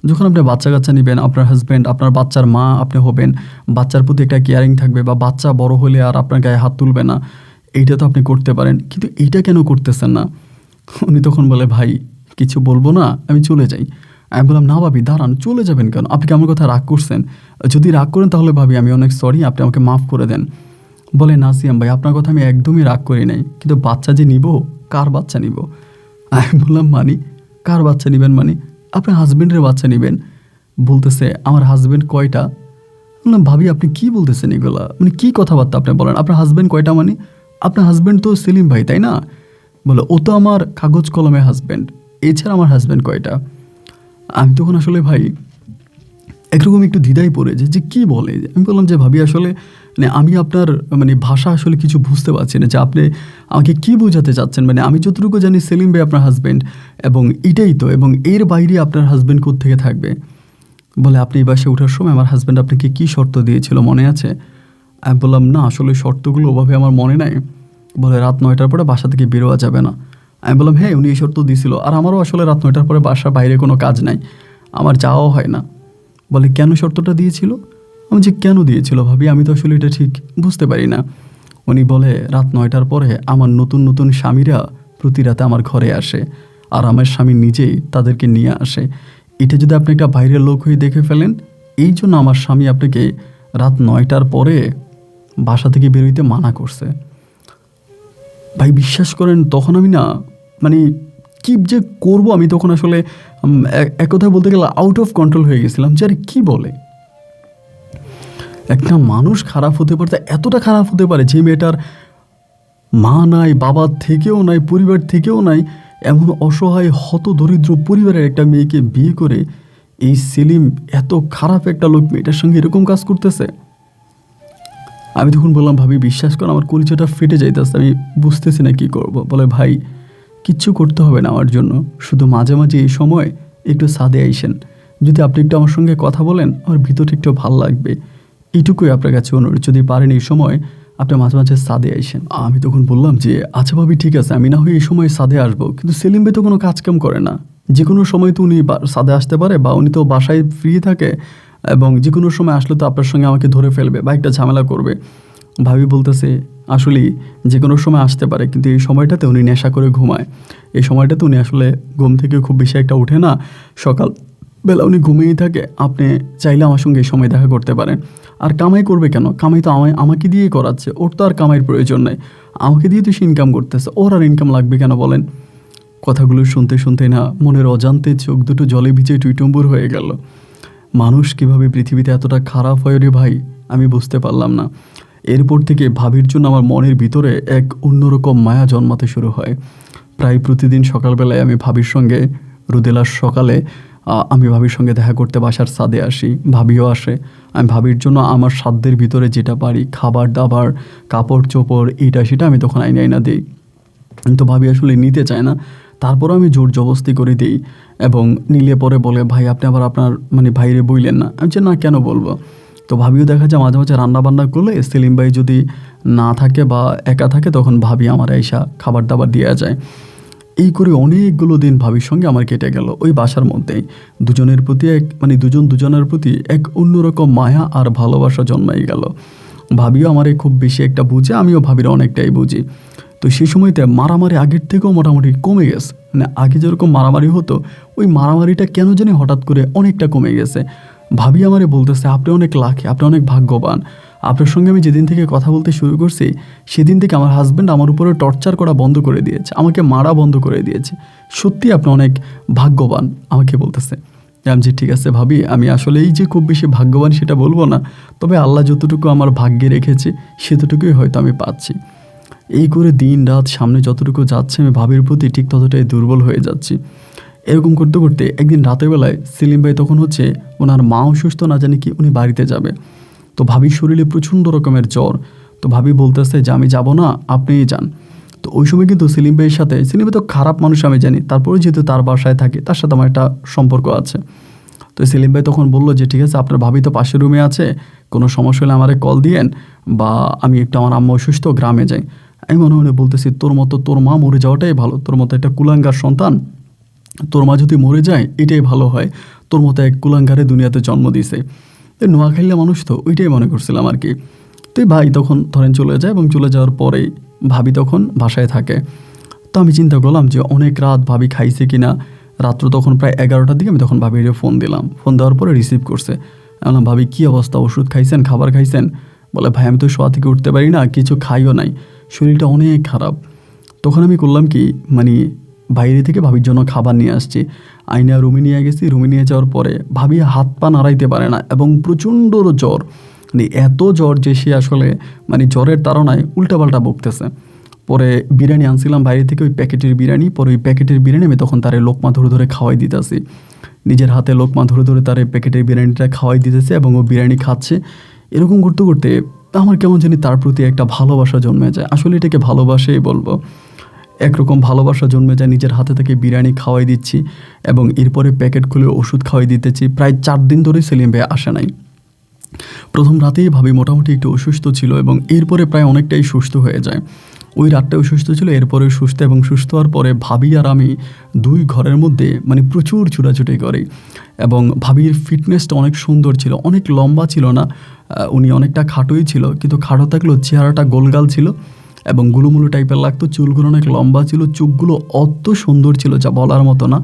যখন আপনি বাচ্চা কাচ্চা নেবেন, আপনার হাজব্যান্ড আপনার বাচ্চার মা আপনি হবেন, বাচ্চার প্রতি একটা কেয়ারিং থাকবে বা বাচ্চা বড় হলে আর আপনার গায়ে হাত তুলবে না, এইটা তো আপনি করতে পারেন, কিন্তু এইটা কেন করতেছেন না? উনি তখন বলে ভাই কিছু বলবো না, আমি চলে যাই। আমি বললাম না ভাবি দাঁড়ান, চলে যাবেন কেন? আপনি কি আমার কথা রাগ করছেন? যদি রাগ করেন তাহলে ভাবি আমি অনেক সরি, আপনি আমাকে মাফ করে দেন। বলে না সিয়াম ভাই আপনার কথা আমি একদমই রাগ করি নাই, কিন্তু বাচ্চা যে নিব, কার বাচ্চা নিব? আমি বললাম মানি কার বাচ্চা নেবেন? মানে আপনার হাজব্যান্ডের বাচ্চা নেবেন? বলতেছে আমার হাজব্যান্ড কয়টা? বললাম ভাবি আপনি কি বলতেছেন এগুলা, মানে কি কথাবার্তা আপনি বলেন? আপনার হাজব্যান্ড কয়টা মানে? আপনার হাজব্যান্ড তো সেলিম ভাই তাই না? বলে ও তো আমার কাগজ কলমে হাজব্যান্ড, এছাড়া আমার হাজব্যান্ড কয়টা? আমি তখন আসলে ভাই একরকম একটু দ্বিধায় পড়ে যে কী বলে। আমি বললাম যে ভাবি আসলে মানে আমি আপনার মানে ভাষা আসলে কিছু বুঝতে পারছি না যে আপনি আমাকে কী বোঝাতে চাচ্ছেন। মানে আমি যতটুকু জানি সেলিম ভাই আপনার হাজব্যান্ড এবং এটাই তো, এবং এর বাইরে আপনার হাজব্যান্ড কোত্থেকে থাকবে? বলে আপনি এই বাসায় ওঠার সময় আমার হাজব্যান্ড আপনাকে কী শর্ত দিয়েছিল মনে আছে? আমি বললাম না আসলে শর্তগুলো ওভাবে আমার মনে নাই। বলে রাত 9টার পরে বাসা থেকে বেরোয়া যাবে না। আমি বললাম হ্যাঁ উনি এই শর্ত দিয়েছিল, আর আমারও আসলে রাত 9টার পরে বাসার বাইরে কোনো কাজ নাই, আমার যাওয়াও হয় না। বলে কেন শর্তটা দিয়েছিল? আমি যে কেন দিয়েছিল ভাবি আমি তো আসলে এটা ঠিক বুঝতে পারি না। উনি বলে রাত 9টার পরে আমার নতুন নতুন স্বামীরা প্রতি রাতে আমার ঘরে আসে আর আমার স্বামী নিজেই তাদেরকে নিয়ে আসে। এটা যদি আপনি একটা বাইরের লোক হয়ে দেখে ফেলেন, এই জন্য আমার স্বামী আপনাকে রাত 9টার পরে বাসা থেকে বেরোইতে মানা করছে। ভাই বিশ্বাস করেন তখন আমি না মানে কী যে করব আমি তখন আসলে এক কথায় বলতে গেলে আউট অফ কন্ট্রোল হয়ে গেছিলাম যে আরে কী বলে, একটা মানুষ খারাপ হতে পারে, এতটা খারাপ হতে পারে যে মেয়েটার মা নাই, বাবার থেকেও নাই, পরিবার থেকেও নাই, এমন অসহায় হত দরিদ্র পরিবারের একটা মেয়েকে বিয়ে করে এই সেলিম এত খারাপ একটা লোক মেয়েটার সঙ্গে এরকম কাজ করতেছে। আমি তখন বললাম ভাবি বিশ্বাস করো আমার কলিজাটা ফেটে যাইতেছে, আমি বুঝতেছি না কী করব। বলে ভাই কিচ্ছু করতে হবে না আমার জন্য, শুধু মাঝে মাঝে এই সময় একটু ছাদে আইসেন, যদি আপনি একটু আমার সঙ্গে কথা বলেন আমার ভিতরটা একটু ভালো লাগবে, এইটুকুই আপনার কাছে অনুরোধ, যদি পারেন এই সময় আপনি মাঝে মাঝে ছাদে আইসেন। আমি তখন বললাম যে আচ্ছা ভাবি ঠিক আছে, আমি না হয় এই সময় ছাদে আসবো, কিন্তু সেলিম ভাই তো কোনো কাজকাম করে না, যে কোনো সময় তো উনি ছাদে আসতে পারে, বা উনি তো বাসায় ফ্রি থাকে, এবং যে কোনো সময় আসলে তো আপনার সঙ্গে আমাকে ধরে ফেলবে বা একটা ঝামেলা করবে। ভাবি বলতেছে আসলেই যে কোনো সময় আসতে পারে, কিন্তু এই সময়টাতে উনি নেশা করে ঘুমায়, এই সময়টাতে উনি আসলে ঘুম থেকে খুব বেশি একটা উঠে না, সকালবেলা উনি ঘুমিয়েই থাকে, আপনি চাইলে আমার সঙ্গে এই সময় দেখা করতে পারেন। আর কামাই করবে কেন, কামাই তো আমাকে দিয়েই করাচ্ছে, ওর তো আর কামাইয়ের প্রয়োজন নেই, আমাকে দিয়ে তো সে ইনকাম করতেছে, ওর আর ইনকাম লাগবে কেন বলেন। কথাগুলো শুনতে শুনতে না মনের অজান্তে চোখ দুটো জলে ভিজে টুইটুম্বুর হয়ে গেল। মানুষ কীভাবে পৃথিবীতে এতটা খারাপ হয় রে ভাই, আমি বুঝতে পারলাম না। এরপর থেকে ভাবির জন্য আমার মনের ভিতরে এক অন্যরকম মায়া জন্মাতে শুরু হয়। প্রায় প্রতিদিন সকালবেলায় আমি ভাবির সঙ্গে রুদেলার সকালে আমি ভাবির সঙ্গে দেখা করতে বাসার ছাদে আসি, ভাবিও আসে। আমি ভাবির জন্য আমার সাধ্যের ভিতরে যেটা পারি, খাবার দাবার, কাপড় চোপড়, এইটা সেটা আমি তখন আইনা দিই, কিন্তু ভাবি আসলে নিতে চায় না, তারপরও আমি জোর জবস্তি করে দিই, এবং নিলে পরে বলে ভাই আপনি আবার আপনার মানে ভাইরে বইলেন না। আমি যে না কেন বলবো। তো ভাবিও দেখা যায় মাঝে মাঝে রান্না বান্না করলে সেলিম ভাই যদি না থাকে বা একা থাকে তখন ভাবি আমার এসা খাবার দাবার দেওয়া যায়। এই করে অনেকগুলো দিন ভাবির সঙ্গে আমার কেটে গেল ওই বাসার মধ্যেই। দুজনের প্রতি দুজনের প্রতি এক অন্যরকম মায়া আর ভালোবাসা জন্মাই গেল। ভাবিও আমারে খুব বেশি একটা বুঝে, আমিও ভাবির অনেকটাই বুঝি। তো সেই সময়তে মারামারি আগের থেকেও মোটামুটি কমে গেছে, মানে আগে যেরকম মারামারি হতো ওই মারামারিটা কেন জানি হঠাৎ করে অনেকটা কমে গেছে। ভাবি আমারে বলতেছে আপনি অনেক লাকি, আপনি অনেক ভাগ্যবান, আপনার সঙ্গে আমি যেদিন থেকে কথা বলতে শুরু করছি সেদিন থেকে আমার হাজব্যান্ড আমার উপরে টর্চার করা বন্ধ করে দিয়েছে, আমাকে মারা বন্ধ করে দিয়েছে, সত্যি আপনি অনেক ভাগ্যবান আমাকে বলতেছে। আমি যে ঠিক আছে ভাবি, আমি আসলে এই যে খুব বেশি ভাগ্যবান সেটা বলবো না, তবে আল্লাহ যতটুকু আমার ভাগ্যে রেখেছে সেতটুকুই হয়তো আমি পাচ্ছি। এই করে দিন রাত সামনে যতটুকু যাচ্ছে আমি ভাবির প্রতি ঠিক ততটাই দুর্বল হয়ে যাচ্ছি। এরকম করতে করতে একদিন রাতের বেলায় সেলিম ভাই তখন হচ্ছে ওনার মা অসুস্থ, না জানি কি উনি বাড়িতে যাবে, তো ভাবির শরীরে প্রচণ্ড রকমের জ্বর। তো ভাবি বলতেছে যে আমি যাব না, আপনিই যান। তো ওই সময় কিন্তু সেলিম ভাইয়ের সাথে, সেলিম ভাই তো খারাপ মানুষ আমি জানি, তারপরে যেহেতু তার বাসায় থাকে তার সাথে আমার একটা সম্পর্ক আছে। তো সেলিম ভাই তখন বললো যে ঠিক আছে আপনার ভাবি তো পাশের রুমে আছে, কোনো সমস্যা হলে আমারে কল দিয়েন, বা আমি একটু আমার আম্মা অসুস্থ গ্রামে যাই। আমি মনে মনে বলতেছি তোর মা মরে যাওয়াটাই ভালো, তোর মতো একটা কুলাঙ্গার সন্তান, তোর মা যদি মরে যায় এটাই ভালো হয়, তোর মতো এক কুলাঙ্গারে দুনিয়াতে জন্ম দিয়েছে। নোয়াখালীর মানুষ তো ওইটাই মনে করছিলাম আর কি। তো ভাই তখন ধরেন চলে যায়, এবং চলে যাওয়ার পরেই ভাবি তখন বাসায় থাকে। তো আমি চিন্তা করলাম যে অনেক রাত ভাবি খাইছে কিনা, রাত্র তখন প্রায় 11টার দিকে আমি তখন ভাবির ফোন দিলাম, ফোন দেওয়ার পরে রিসিভ করছে। আমি বললাম ভাবি কী অবস্থা, ওষুধ খাইছেন, খাবার খাইছেন? বলে ভাই আমি তো শোয়া থেকে উঠতে পারি না, কিছু খাইও নাই, শরীরটা অনেক খারাপ। তখন আমি করলাম কি, মানে বাইরে থেকে ভাবির জন্য খাবার নিয়ে আসছি, আইনা রুমে নিয়ে গেছি। রুমে নিয়ে যাওয়ার পরে ভাবি হাত পা নাড়াইতে পারে না, এবং প্রচণ্ড জ্বর, মানে এত জ্বর যে সে আসলে মানে জ্বরের তাড়নায় উল্টাপাল্টা বকতেছে। পরে বিরিয়ানি আনছিলাম বাইরে থেকে, ওই প্যাকেটের বিরিয়ানি, পরে ওই প্যাকেটের বিরিয়ানি আমি তখন তারে লোকমা ধরে ধরে খাওয়াই দিতেছি, নিজের হাতে লোকমা ধরে ধরে তারে প্যাকেটের বিরিয়ানিটা খাওয়াই দিতেছে, এবং ও বিরিয়ানি খাচ্ছে। এরকম করতে করতে আমার কেমন জানি তার প্রতি একটা ভালোবাসা জন্মে যায়, আসলে এটাকে ভালোবাসাই বলবো। একরকম ভালোবাসা জন্মে যায়, নিজের হাতে থেকে বিরিয়ানি খাওয়াই দিচ্ছি, এবং এরপরে প্যাকেট খুলে ওষুধ খাওয়াই দিতেছি। প্রায় 4 দিন ধরে সেলিম ভাই আসে নাই। প্রথম রাতেই ভাবি মোটামুটি একটু অসুস্থ ছিল, এবং এরপরে প্রায় অনেকটাই সুস্থ হয়ে যায়। ওই রাতটাও সুস্থ ছিল, এরপরে সুস্থ, এবং সুস্থ হওয়ার পরে ভাবি আর আমি 2 ঘরের মধ্যে মানে প্রচুর ছুটাছুটি করি। এবং ভাবির ফিটনেসটা অনেক সুন্দর ছিল, অনেক লম্বা ছিল না, উনি অনেকটা খাটোই ছিল, কিন্তু খাটো থাকলেও চেহারাটা গোলগাল ছিল এবং গুলুমুলু টাইপের লাগতো, চুলগুলো অনেক লম্বা ছিল, চোখগুলো অত সুন্দর ছিল যা বলার মতো না,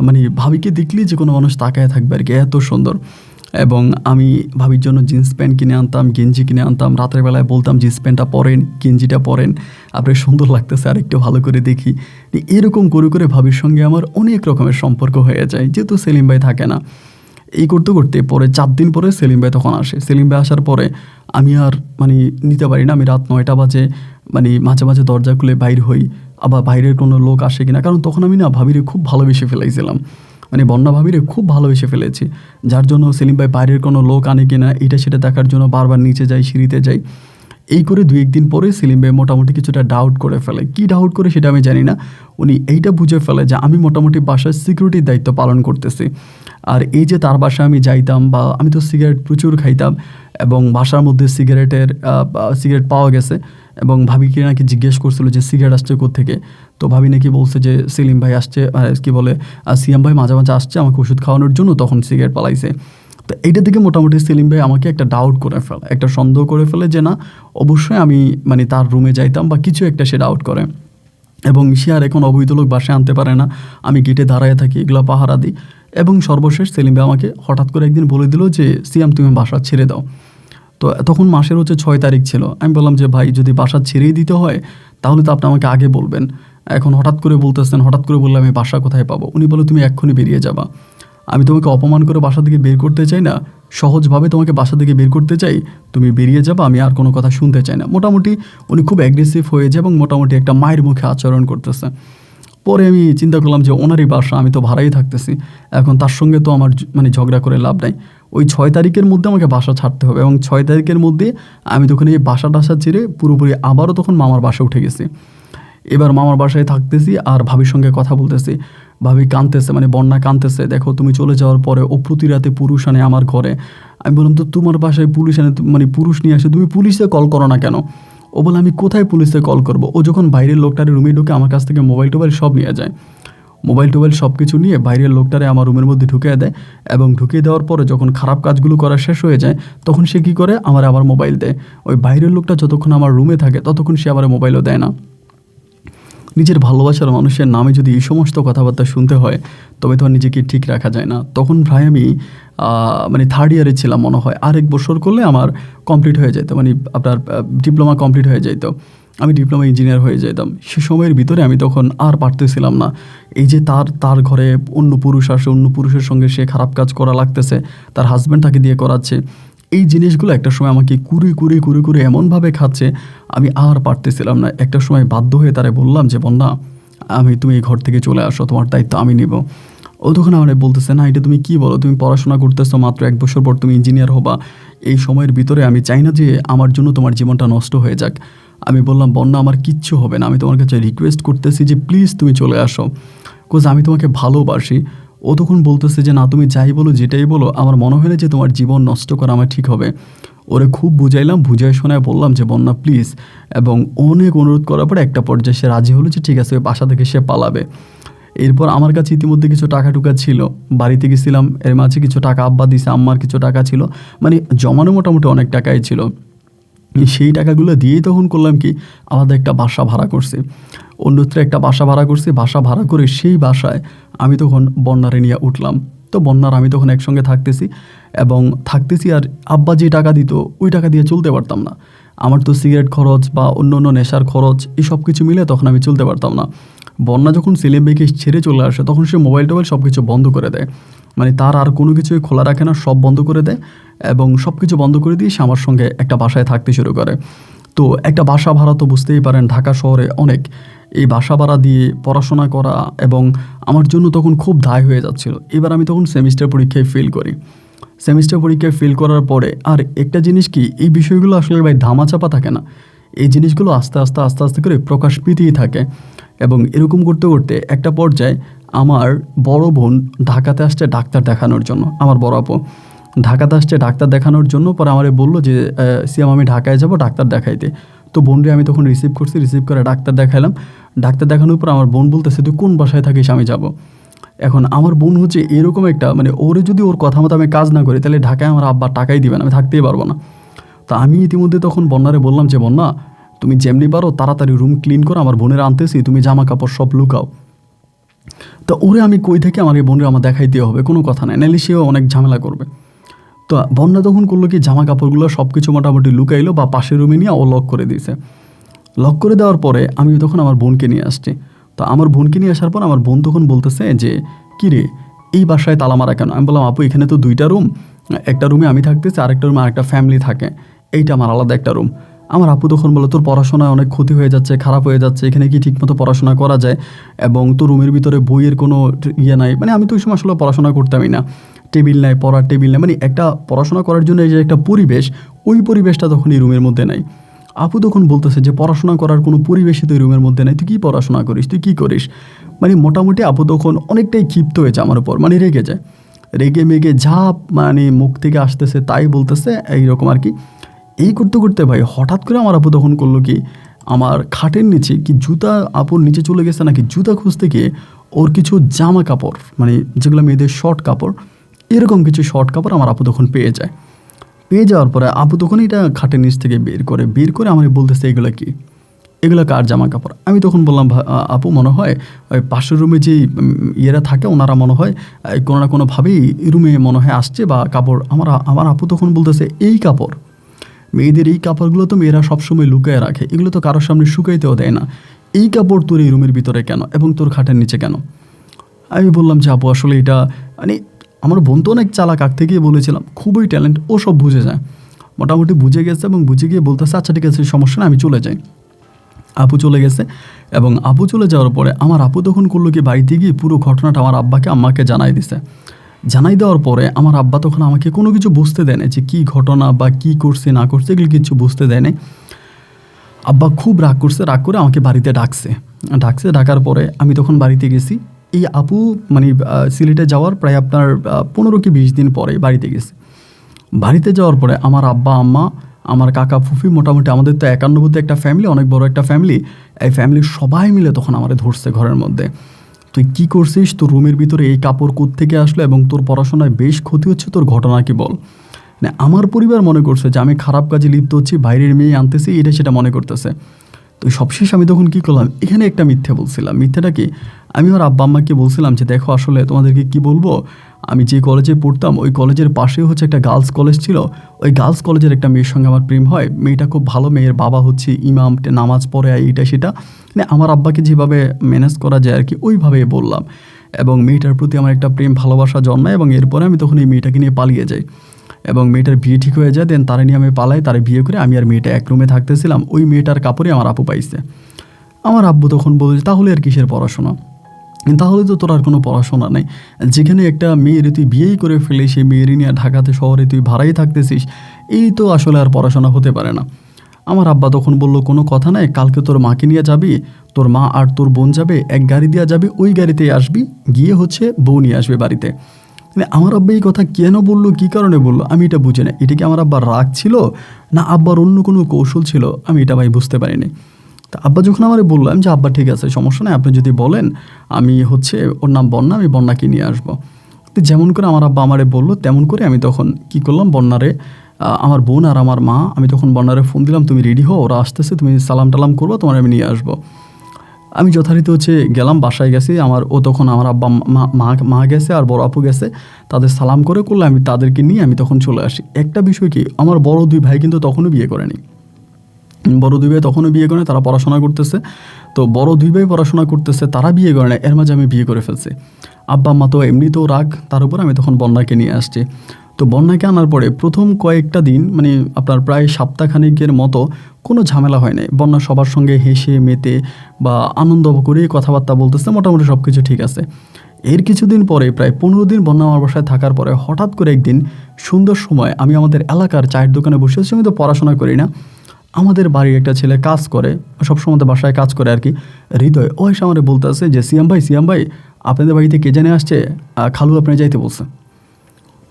মানে ভাবিকে দেখলেই যে কোনো মানুষ তাকায় থাকবে আর কি, এত সুন্দর। এবং আমি ভাবির জন্য জিন্স প্যান্ট কিনে আনতাম, গেঞ্জি কিনে আনতাম। রাতের বেলায় বলতাম জিন্স প্যান্টটা পরেন, গেঞ্জিটা পরেন, আপনার সুন্দর লাগতেছে, আর একটু ভালো করে দেখি। এরকম করে করে ভাবির সঙ্গে আমার অনেক রকমের সম্পর্ক হয়ে যায়, যেহেতু সেলিম ভাই থাকে না। এই করতে করতে পরে 4 দিন পরে সেলিম ভাই তখন আসে। সেলিম ভাই আসার পরে আমি আর নিতে পারি না। আমি রাত 9টা বাজে মাঝে মাঝে দরজা খুলে বাইর হই, আবার বাইরের কোনো লোক আসে কিনা, কারণ তখন আমি না ভাবিরে খুব ভালোবেসে ফেলাইছিলাম, বন্যা ভাবিরে খুব ভালোবেসে ফেলেছি। যার জন্য সেলিম ভাই বাইরের কোনো লোক আনে কিনা এটা সেটা দেখার জন্য বারবার নিচে যাই, সিঁড়িতে যাই। এই করে 2-1 দিন পরে সেলিম ভাই মোটামুটি কিছুটা ডাউট করে ফেলে। কি ডাউট করে সেটা আমি জানি না। উনি এইটা বুঝে ফেলে যে আমি মোটামুটি বাসায় সিকিউরিটির দায়িত্ব পালন করতেছি। আর এই যে তার বাসায় আমি যাইতাম, বা আমি তো সিগারেট প্রচুর খাইতাম, এবং বাসার মধ্যে সিগারেট পাওয়া গেছে, এবং ভাবিকে নাকি জিজ্ঞেস করছিল যে সিগারেট আসছে কোত্থেকে। তো ভাবি নাকি বলছে যে সেলিম ভাই আসছে, সিয়াম ভাই মাঝে মাঝে আসছে আমাকে ওষুধ খাওয়ানোর জন্য, তখন সিগারেট পালাইছে। তো এইটা থেকে মোটামুটি সেলিম ভাই আমাকে একটা ডাউট করে ফেলে, একটা সন্দেহ করে ফেলে যে না, অবশ্যই আমি তার রুমে যাইতাম বা কিছু একটা সে ডাউট করে। এবং সে আর এখন অবৈধ লোক বাসায় আনতে পারে না, আমি গেটে দাঁড়ায় থাকি, এগুলো পাহারা দিই। এবং সর্বশেষ সেলিম ভাই আমাকে হঠাৎ করে একদিন বলে দিল যে সিয়াম তুমি বাসা ছেড়ে দাও। তো তখন মাসের 6 তারিখ ছিল। আমি বললাম যে ভাই যদি বাসা ছেড়েই দিতে হয় তাহলে তো আপনি আমাকে আগে বলবেন, এখন হঠাৎ করে বলতেছেন। হঠাৎ করে বললে আমি বাসা কোথায় পাবো? উনি বলে তুমি এক্ষুনি বেরিয়ে যাবা। আমি তোমাকে অপমান করে বাসা থেকে বের করতে চাই না, সহজভাবে তোমাকে বাসা থেকে বের করতে চাই, তুমি বেরিয়ে যাবা, আমি আর কোনো কথা শুনতে চাই না। মোটামুটি উনি খুব অ্যাগ্রেসিভ হয়ে যায় এবং মোটামুটি একটা মায়ের মুখে আচরণ করতেছে। পরে আমি চিন্তা করলাম যে ওনারই বাসা, আমি তো ভাড়াই থাকতেছি, এখন তার সঙ্গে তো আমার ঝগড়া করে লাভ নাই। ওই 6 তারিখের মধ্যে আমাকে বাসা ছাড়তে হবে, এবং 6 তারিখের মধ্যে আমি তখন এই বাসা ছেড়ে পুরোপুরি আবারও তখন মামার বাসায় উঠে গেছি। এবার মামার বাসায় থাকতেছি আর ভাবির সঙ্গে কথা বলতেছি। ভাবি কাঁদতেছে, বন্যা কাঁদতেছে, দেখো তুমি চলে যাওয়ার পরে ও প্রতি রাতে পুরুষ আনে আমার ঘরে। আমি বললাম তো তোমার বাসায় পুলিশ আনে, পুরুষ নিয়ে আসে, তুমি পুলিশে কল করো না কেন? ও বলে আমি কোথায় পুলিশে কল করব? ও যখন বাইরের লোকটারে রুমে ঢুকে আমার কাছ থেকে মোবাইল টোবাইল সব নিয়ে যায়। মোবাইল টোবাইল সব কিছু নিয়ে বাইরের লোকটারে আমার রুমের মধ্যে ঢুকিয়ে দেয়, এবং ঢুকিয়ে দেওয়ার পরে যখন খারাপ কাজগুলো করা শেষ হয়ে যায় তখন সে কী করে, আমার আবার মোবাইল দেয়। ওই বাইরের লোকটা যতক্ষণ আমার রুমে থাকে ততক্ষণ সে আবার মোবাইলও দেয় না। নিজের ভালোবাসার মানুষের নামে যদি এই সমস্ত কথাবার্তা শুনতে হয় তবে তো আর নিজেকে ঠিক রাখা যায় না। তখন প্রায় আমি 3rd ইয়ারে ছিলাম মনে হয়। আর 1 বছর করলে আমার কমপ্লিট হয়ে যেত, আপনার ডিপ্লোমা কমপ্লিট হয়ে যেত, আমি ডিপ্লোমা ইঞ্জিনিয়ার হয়ে যেতাম। সে সময়ের ভিতরে আমি তখন আর পারতেছিলাম না। এই যে তার ঘরে অন্য পুরুষ আসে, অন্য পুরুষের সঙ্গে সে খারাপ কাজ করা লাগতেছে, তার হাজব্যান্ড তাকে দিয়ে করাচ্ছে, এই জিনিসগুলো একটা সময় আমাকে কুড়ে এমনভাবে খাচ্ছে, আমি আর পারতেছিলাম না। একটা সময় বাধ্য হয়ে তারে বললাম যে বন্যা, তুমি এই ঘর থেকে চলে আসো, তোমার দায়িত্ব আমি নেব। ও তখন আমার বলতেছে না, এটা তুমি কি বলো, তুমি পড়াশোনা করতেছো, মাত্র 1 বছর পর তুমি ইঞ্জিনিয়ার হবা, এই সময়ের ভিতরে আমি চাই না যে আমার জন্য তোমার জীবনটা নষ্ট হয়ে যাক। আমি বললাম বন্যা, আমার কিচ্ছু হবে না, আমি তোমার কাছে রিকোয়েস্ট করতেছি যে প্লিজ তুমি চলে আসো, কোজ আমি তোমাকে ভালোবাসি। ও তখন বলতেছে যে না, তুমি যাই বলো, যেটাই বলো, আমার মনে হয় না যে তোমার জীবন নষ্ট করা আমার ঠিক হবে। ওরে খুব বুঝাইলাম, বুঝাই শোনায় বললাম যে বন্যা প্লিজ, এবং অনেক অনুরোধ করার পর একটা পর্যায়ে সে রাজি হলো যে ঠিক আছে, ওই বাসা থেকে সে পালাবে। এরপর আমার কাছে ইতিমধ্যে কিছু টাকা টুকা ছিল, বাড়িতে গেছিলাম, এর মাঝে কিছু টাকা আব্বা দিছে, আম্মার কিছু টাকা ছিল, জমানো মোটামুটি অনেক টাকাই ছিল। সেই টাকাগুলো দিয়েই তখন করলাম কি, আলাদা একটা বাসা ভাড়া করছি, অন্যত্র একটা বাসা ভাড়া করছি। বাসা ভাড়া করে সেই বাসায় আমি তখন বন্যারে নিয়ে উঠলাম। তো বন্যার আমি তখন একসঙ্গে থাকতেছি, আর আব্বা যে টাকা দিত ওই টাকা দিয়ে চলতে পারতাম না। আমার তো সিগারেট খরচ বা অন্য অন্য নেশার খরচ, এই সব কিছু মিলে তখন আমি চলতে পারতাম না। বন্যা যখন সেলিম ভাইকে ছেড়ে চলে আসে তখন সে মোবাইল টোবাইল সব কিছু বন্ধ করে দেয়, তার আর কোনো কিছুই খোলা রাখে না, সব বন্ধ করে দেয়, এবং সব কিছু বন্ধ করে দিয়ে সে আমার সঙ্গে একটা বাসায় থাকতে শুরু করে। তো একটা বাসা ভাড়া তো বুঝতেই পারেন, ঢাকা শহরে অনেক, এই বাসা ভাড়া দিয়ে পড়াশোনা করা এবং আমার জন্য তখন খুব দায় হয়ে যাচ্ছিল। এবার আমি তখন সেমিস্টার পরীক্ষায় ফেল করি। সেমিস্টার পরীক্ষায় ফেল করার পরে আর একটা জিনিস কি, এই বিষয়গুলো আসলে ভাই ধামাচাপা থাকে না, এই জিনিসগুলো আস্তে আস্তে করে প্রকাশ পেতেই থাকে। এবং এরকম করতে করতে একটা পর্যায়ে আমার বড় বোন ঢাকাতে আসছে ডাক্তার দেখানোর জন্য, আমার বড় আপু ঢাকাতে আসছে ডাক্তার দেখানোর জন্য। পরে আমারে বললো যে সিয়াম আমি ঢাকায় যাব ডাক্তার দেখাইতে। তো বোনরে আমি তখন রিসিভ করে ডাক্তার দেখাইলাম। ডাক্তার দেখানোর পর আমার বোন বলতেছে তুই কোন বাসায় থাকিস, আমি যাব। এখন আমার বোন হচ্ছে এরকম একটা, ওরে যদি ওর কথা মতো আমি কাজ না করি তাহলে ঢাকায় আমার আব্বা টাকাই দিবেন, আমি থাকতেই পারবো না। তো আমি ইতিমধ্যে তখন বন্যারে বললাম যে বন্যা, তুমি যেমনি পারো তাড়াতাড়ি রুম ক্লিন করো, আমার বোনের আনতেছি, তুমি জামা কাপড় সব লুকাও। তো ওরে আমি কই থেকে আমার এই বোনের আমার দেখাইতে হবে, কোনো কথা নাই, নাহলে সেও অনেক ঝামেলা করবে। তো বন্যা তখন করলো কি, জামা কাপড়গুলো সব কিছু মোটামুটি লুকাইলো বা পাশের রুমে নিয়ে ও লক করে দিয়েছে। লক করে দেওয়ার পরে আমি তখন আমার বোনকে নিয়ে আসছি। তো আমার বোনকে নিয়ে আসার পর আমার বোন তখন বলতেছে যে কী রে, এই বাসায় তালা মারা কেন? আমি বললাম আপু এখানে তো 2টা রুম, একটা রুমে আমি থাকতেছি, আরেকটা রুমে আরেকটা ফ্যামিলি থাকে, এইটা আমার আলাদা একটা রুম। আমার আপু তখন বলে তোর পড়াশোনায় অনেক ক্ষতি হয়ে যাচ্ছে, খারাপ হয়ে যাচ্ছে, এখানে কি ঠিকমতো পড়াশোনা করা যায়? এবং তোর রুমের ভিতরে বইয়ের কোনো ইয়ে নাই, মানে আমি তো ওই সময় আসলে পড়াশোনা করতামই না, টেবিল নাই, পড়ার টেবিল নাই, মানে একটা পড়াশোনা করার জন্য এই যে একটা পরিবেশ, ওই পরিবেশটা তখন এই রুমের মধ্যে নাই। আপু তখন বলতেছে যে পড়াশোনা করার কোনো পরিবেশই তো এই রুমের মধ্যে নাই, তুই কী পড়াশোনা করিস, তুই কী করিস? মানে মোটামুটি আপু তখন অনেকটাই ক্ষিপ্ত হয়েছে আমার উপর, মানে রেগে যায়, রেগে মেগে যা মানে মুখ থেকে আসতেছে তাই বলতেছে এইরকম আর কি। এই করতে করতে ভাই হঠাৎ করে আমার আপু তখন করলো কি, আমার খাটের নিচে কি জুতা, আপুর নিচে চলে গেছে নাকি জুতা খুঁজতে গিয়ে ওর কিছু জামা কাপড়, মানে যেগুলো মেয়েদের শর্ট কাপড়, এরকম কিছু শর্ট কাপড় আমার আপু তখন পেয়ে যায়। পেয়ে যাওয়ার পরে আপু তখন এটা খাটের নিচ থেকে বের করে আমার বলতেছে এগুলো কি, এগুলো কার জামা কাপড়? আমি তখন বললাম আপু মনে হয় ওই পাশের রুমে যেই ইয়েরা থাকে ওনারা মনে হয় কোনো না কোনোভাবেই রুমে মনে হয় আসছে বা কাপড়। আমার আপু তখন বলতেছে এই কাপড়, মেয়েদের এই কাপড়গুলো তো মেয়েরা সবসময় লুকায় রাখে, এগুলো তো কারোর সামনে শুকাইতেও দেয় না, এই কাপড় তোর এই রুমের ভিতরে কেন এবং তোর খাটের নিচে কেন? আমি বললাম যে আপু আসলে এটা মানে আমার বোন তো অনেক চালাক, আগ থেকেই বলেছিলাম খুবই ট্যালেন্ট, ও সব বুঝে যায়, মোটামুটি বুঝে গেছে এবং বুঝে গিয়ে বলতেছে আচ্ছা ঠিক আছে সমস্যা না, আমি চলে যাই। আপু চলে গেছে এবং আপু চলে যাওয়ার পরে আমার আপু তখন করলো কি, বাড়িতে গিয়ে পুরো ঘটনাটা আমার আব্বাকে আম্মাকে জানাই দিছে। জানাই দেওয়ার পরে আমার আব্বা তখন আমাকে কোনো কিছু বুঝতে দেয় না যে কী ঘটনা বা কী করছে না করছে, এগুলো কিছু বুঝতে দেয় না। আব্বা খুব রাগ করছে, রাগ করে আমাকে বাড়িতে ডাকার পরে আমি তখন বাড়িতে গেছি। এই আপু মানে সিলেটে যাওয়ার প্রায় আপনার 15 কি 20 দিন পরে বাড়িতে গেছি। বাড়িতে যাওয়ার পরে আমার আব্বা আম্মা, আমার কাকা ফুফি, মোটামুটি আমাদের তো 91 একটা ফ্যামিলি, অনেক বড় একটা ফ্যামিলি, এই ফ্যামিলির সবাই মিলে তখন আমারে ধরছে ঘরের মধ্যে, তুই কী করছিস, তোর রুমের ভিতরে এই কাপড় কোত্থেকে আসলো এবং তোর পড়াশোনায় বেশ ক্ষতি হচ্ছে, তোর ঘটনা কি বল। মানে আমার পরিবার মনে করছে যে আমি খারাপ কাজে লিপ্ত হচ্ছি, বাইরের মেয়ে আনতেছি, এটা সেটা মনে করতেছে। তো সবশেষ আমি তখন কী করলাম, এখানে একটা মিথ্যে বলছিলাম। মিথ্যেটা কি, আমি আমার আব্বা আম্মাকে বলছিলাম যে দেখো আসলে তোমাদেরকে কি বলবো, আমি যে কলেজে পড়তাম ওই কলেজের পাশেও হচ্ছে একটা গার্লস কলেজ ছিল, ওই গার্লস কলেজের একটা মেয়ের সঙ্গে আমার প্রেম হয়, মেয়েটা খুব ভালো, মেয়ের বাবা হচ্ছে ইমাম, নামাজ পড়ে এইটা সেটা, মানে আমার আব্বাকে যেভাবে ম্যানেজ করা যায় আর কি ওইভাবেই বললাম, এবং মেয়েটার প্রতি আমার একটা প্রেম ভালোবাসা জন্মায় এবং এরপরে আমি তখন এই মেয়েটাকে নিয়ে পালিয়ে যাই এবং মেয়েটার বিয়ে ঠিক হয়ে যায়। দেন তারা নিয়ে আমি পালাই, তারা বিয়ে করে আমি আর মেয়েটা এক রুমে থাকতেছিলাম, ওই মেয়েটার কাপড়ে আমার আপু পাইছে। আমার আব্বু তখন বলছে তাহলে আর কিসের পড়াশোনা, তাহলে তো তোর আর কোনো পড়াশোনা নেই, যেখানে একটা মেয়ের তুই বিয়েই করে ফেলে সেই মেয়ের নিয়ে ঢাকাতে শহরে তুই ভাড়াই থাকতেছিস, এই তো আসলে আর পড়াশোনা হতে পারে না। আমার আব্বা তখন বলল কোনো কথা নাই, কালকে তোর মাকে নিয়ে যাবি, তোর মা আর তোর বোন যাবে, এক গাড়ি দিয়ে যাবে, ওই গাড়িতেই আসবি, গিয়ে হচ্ছে বউ নিয়ে আসবে বাড়িতে। মানে আমার আব্বা এই কথা কেন বললো, কী কারণে বললো আমি এটা বুঝি না, এটা কি আমার আব্বার রাগ ছিল না আব্বার অন্য কোনো কৌশল ছিল, আমি এটা ভাই বুঝতে পারিনি। তা আব্বা যখন আমারে বললাম যে আব্বা ঠিক আছে সমস্যা নেই, আপনি যদি বলেন আমি হচ্ছে ওর নাম বন্যা, আমি বন্যাকে নিয়ে আসবো। তো যেমন করে আমার আব্বা আমারে বললো তেমন করে আমি তখন কি করলাম, বন্যারে আমার বোন আর আমার মা, আমি তখন বন্যারে ফোন দিলাম তুমি রেডি হও, ওরা আসতেছে, তুমি সালাম টালাম করবো, তোমার আমি নিয়ে আসবো। আমি যথারীতি হচ্ছে গেলাম, বাসায় গেছি, ও তখন আমার আব্বা মা গেছে আর বড় আপু গেছে, তাদের সালাম করে করলে আমি তাদেরকে নিয়ে আমি তখন চলে আসি। একটা বিষয় কি, আমার বড় 2 ভাই কিন্তু তখনও বিয়ে করেনি, বড় 2 ভাই তখনও বিয়ে করে, তারা পড়াশোনা করতেছে। তো বড় 2 ভাই পড়াশোনা করতেছে, তারা বিয়ে করে না, এর মাঝে আমি বিয়ে করে ফেলছি। আব্বা আম্মা তো এমনিতেও রাগ, তার উপর আমি তখন বন্যাকে নিয়ে আসছি। তো বন্যাকে আনার পরে প্রথম কয়েকটা দিন মানে আপনার প্রায় সপ্তাহখানেকের মতো কোনো ঝামেলা হয় নাই, বন্যা সবার সঙ্গে হেসে মেতে বা আনন্দ করে কথাবার্তা বলতেছে, মোটামুটি সব কিছু ঠিক আছে। এর কিছুদিন পরে প্রায় 15 দিন বন্যা আমার বাসায় থাকার পরে হঠাৎ করে একদিন সুন্দর সময় আমি আমাদের এলাকার চায়ের দোকানে বসে আছি, আমি তো পড়াশোনা করি না, আমাদের বাড়ির একটা ছেলে কাজ করে, সবসময় বাসায় কাজ করে আর কি, হৃদয়, ও এসে আমার বলতে আছে যে সিয়াম ভাই আপনাদের বাড়িতে কে জানে আসছে, খালু আপনি যাইতে বলছে।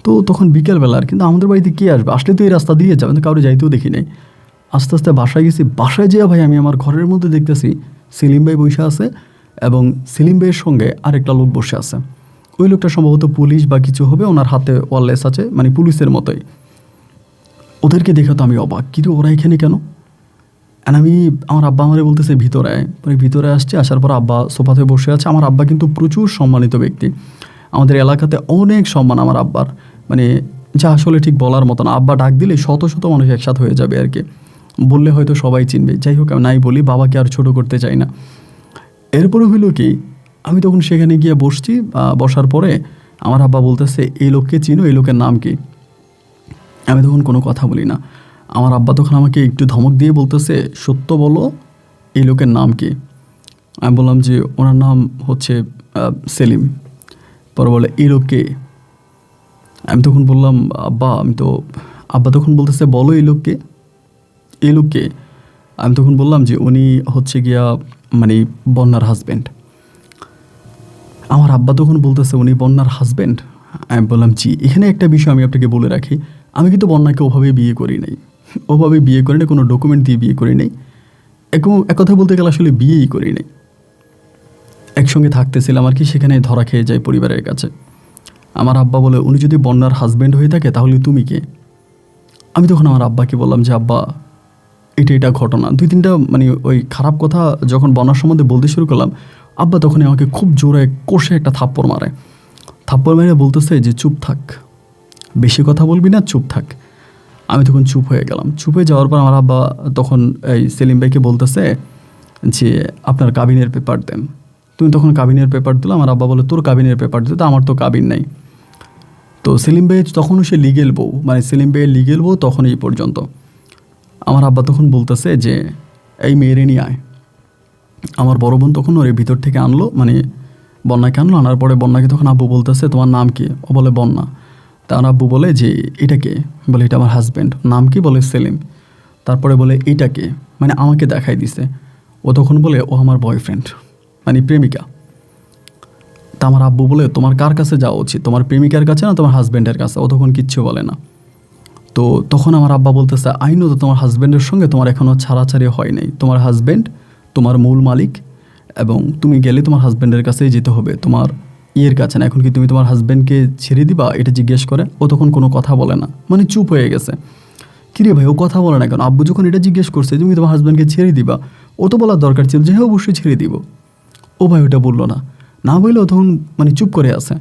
তো তখন বিকেলবেলার, কিন্তু আমাদের বাড়িতে কে আসবে, আসলে তো এই রাস্তা দিয়ে যাবে, কাউরে যাইতেও দেখি নাই। আস্তে আস্তে বাসায় গেছি, বাসায় যেয়ে ভাই আমি আমার ঘরের মধ্যে দেখতেছি সেলিম ভাই বসে আছে এবং সেলিম ভাইয়ের সঙ্গে আরেকটা লোক বসে আছে। ওই লোকটা সম্ভবত পুলিশ বা কিছু হবে, ওনার হাতে ওয়ারলেস আছে, মানে পুলিশের মতোই। ওদেরকে দেখে তো আমি অবাক, কিন্তু ওরা এখানে কেন? আমি আমার আব্বা আমারে বলতেছে ভিতরে আয়, পরে ভিতরে আসছে, আসার পর আব্বা সোফাতে বসে আছে। আমার আব্বা কিন্তু প্রচুর সম্মানিত ব্যক্তি, আমাদের এলাকাতে অনেক সম্মান আমার আব্বার, মানে যা আসলে ঠিক বলার মতো না। আব্বা ডাক দিলে শত শত মানুষ একসাথে হয়ে যাবে আর কি, বললে হয়তো সবাই চিনবে। যাই হোক, আমি নাই বলি, বাবাকে আর ছোট করতে চাই না। এরপরে হইল কি, আমি তখন সেখানে গিয়ে বসছি। বসার পরে আমার আব্বা বলতেছে, এই লোককে চিনো, এই লোকের নাম কি? আমি তখন কোনো কথা বলি না। আমার আব্বা তখন আমাকে একটু ধমক দিয়ে বলতেছে, সত্য বলো, এই লোকের নাম কি? আমি বললাম যে ওনার নাম হচ্ছে সেলিম। পরে বলে, এই লোককে? আমি তখন বললাম, আব্বা আব্বা তখন বলতেছে, বলো এই লোককে, এই লোককে? আমি তখন বললাম যে উনি হচ্ছে গিয়া মানে বন্যার হাজব্যান্ড। আমার আব্বা তখন বলতেছে, উনি বন্যার হাজব্যান্ড? আমি বললাম জি। এখানে একটা বিষয় আমি আপনাকে বলে রাখি, আমি কিন্তু বন্যাকে ওভাবে বিয়ে করি নাই, ওভাবে বিয়ে করি নাই, কোনো ডকুমেন্ট দিয়ে বিয়ে করি নাই। এক কথা বলতে গেলে আসলে বিয়েই করি নাই, একসঙ্গে থাকতেছিলাম আর কি, সেখানে ধরা খেয়ে যায় পরিবারের কাছে। আমার আব্বা বলে, উনি যদি বন্যার হাজব্যান্ড হয়ে থাকে তাহলে তুমি কে? আমি তখন আমার আব্বাকে বললাম যে আব্বা, এটা ঘটনা। 2-3টা মানে ওই খারাপ কথা যখন বন্যার সম্বন্ধে বলতে শুরু করলাম, আব্বা তখনই আমাকে খুব জোরে কষে একটা থাপ্পড় মারে। থাপ্পড় মেরে বলতেছে যে চুপ থাক, বেশি কথা বলবি না, চুপ থাক। আমি তখন চুপ হয়ে গেলাম। চুপ হয়ে যাওয়ার পর আমার আব্বা তখন এই সেলিম ভাইকে বলতেছে যে আপনার কাবিনের পেপার দেন। তুমি তখন কাবিনের পেপার দিলো। আমার আব্বা বলে, তোর কাবিনের পেপার দিতে, আমার তো কাবিন নাই। তো সেলিম ভাই তখনও সে লিগেল বউ, মানে সেলিম ভাইয়ের লিগেল বউ তখন এই পর্যন্ত। আমার আব্বা তখন বলতেছে যে এই মেয়েরে নিয়ে আয়। আমার বড় বোন তখন ওর ভিতর থেকে আনলো, মানে বন্যাকে আনলো। আনার পরে বন্যাকে তখন আব্বু বলতেছে, তোমার নাম কি? ও বলে বন্যা। তার আব্বু বলে যে এটা কে? বলে এটা আমার হাজব্যান্ড। নাম কি? বলে সেলিম। তারপরে বলে এইটা কে? মানে আমাকে দেখাই দিছে। ও তখন বলে ও আমার বয়ফ্রেন্ড, মানে প্রেমিকা। তা আমার আব্বু বলে, তোমার কার কাছে যাওয়া উচিত, তোমার প্রেমিকার কাছে না তোমার হাজব্যান্ডের কাছে? ও তখন কিচ্ছু বলে না। তো তখন আমার আব্বা বলতেছে, আইনত তোমার হাজব্যান্ডের সঙ্গে তোমার এখনও ছাড়াছাড়ি হয় নাই, তোমার হাজব্যান্ড তোমার মূল মালিক, এবং তুমি গেলে তোমার হাজব্যান্ডের কাছেই যেতে হবে, তোমার ইয়ের কাছে না। এখন কি তুমি তোমার হাজব্যান্ডকে ছেড়ে দিবা? এটা জিজ্ঞেস করে। ও তখন কোনো কথা বলে না, মানে চুপ হয়ে গেছে। কিরে ভাই, ও কথা বলে না কেন? আব্বু যখন এটা জিজ্ঞেস করছে তুমি তোমার হাজব্যান্ডকে ছেড়ে দিবা, ও তো বলার দরকার ছিল যে হ্যাঁ অবশ্যই ছেড়ে দিব। ও ভাই ওটা বললো না, না বললেও তখন মানে চুপ করে আছে।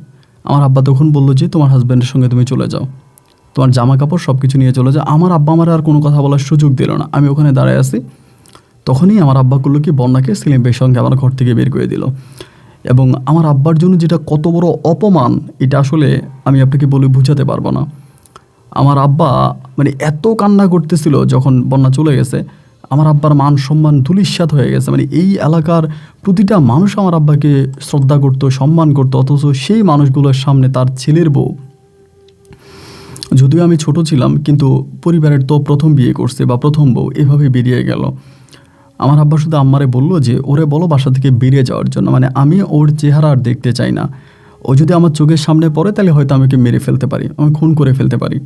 আমার আব্বা তখন বললো যে তোমার হাজব্যান্ডের সঙ্গে তুমি চলে যাও, তোমার জামা কাপড় সব কিছু নিয়ে চলে যাও। আমার আব্বা আমার আর কোনো কথা বলার সুযোগ দিল না, আমি ওখানে দাঁড়ায় আছি। তখনই আমার আব্বা করলো কি, বন্যাকে সেলিম ভাইয়ের সঙ্গে আমার ঘর থেকে বের করে দিল। এবং আমার আব্বার জন্য যেটা কত বড় অপমান, এটা আসলে আমি আপনাকে বলে বুঝাতে পারবো না। আমার আব্বা মানে এত কান্না করতেছিল যখন বন্যা চলে গেছে, আমার আব্বার মান সম্মান ধূলিসাৎ হয়ে গেছে। মানে এই এলাকার প্রতিটা মানুষ আমার আব্বাকে শ্রদ্ধা করতো, সম্মান করতো, অথচ সেই মানুষগুলোর সামনে তার ছেলের বউ, যদিও আমি ছোট ছিলাম কিন্তু পরিবারের তো প্রথম বিয়ে করছে বা প্রথম বউ, এভাবে বেরিয়ে গেল। আমার আব্বা শুধু আম্মারে বলল যে ওরে বলো বাসা থেকে বেরিয়ে যাওয়ার জন্য, মানে আমি ওর চেহারা আর দেখতে চাই না। ও যদি আমার চোখের সামনে পড়ে তাহলে হয়তো আমাকে মেরে ফেলতে পারি, আমি খুন করে ফেলতে পারি।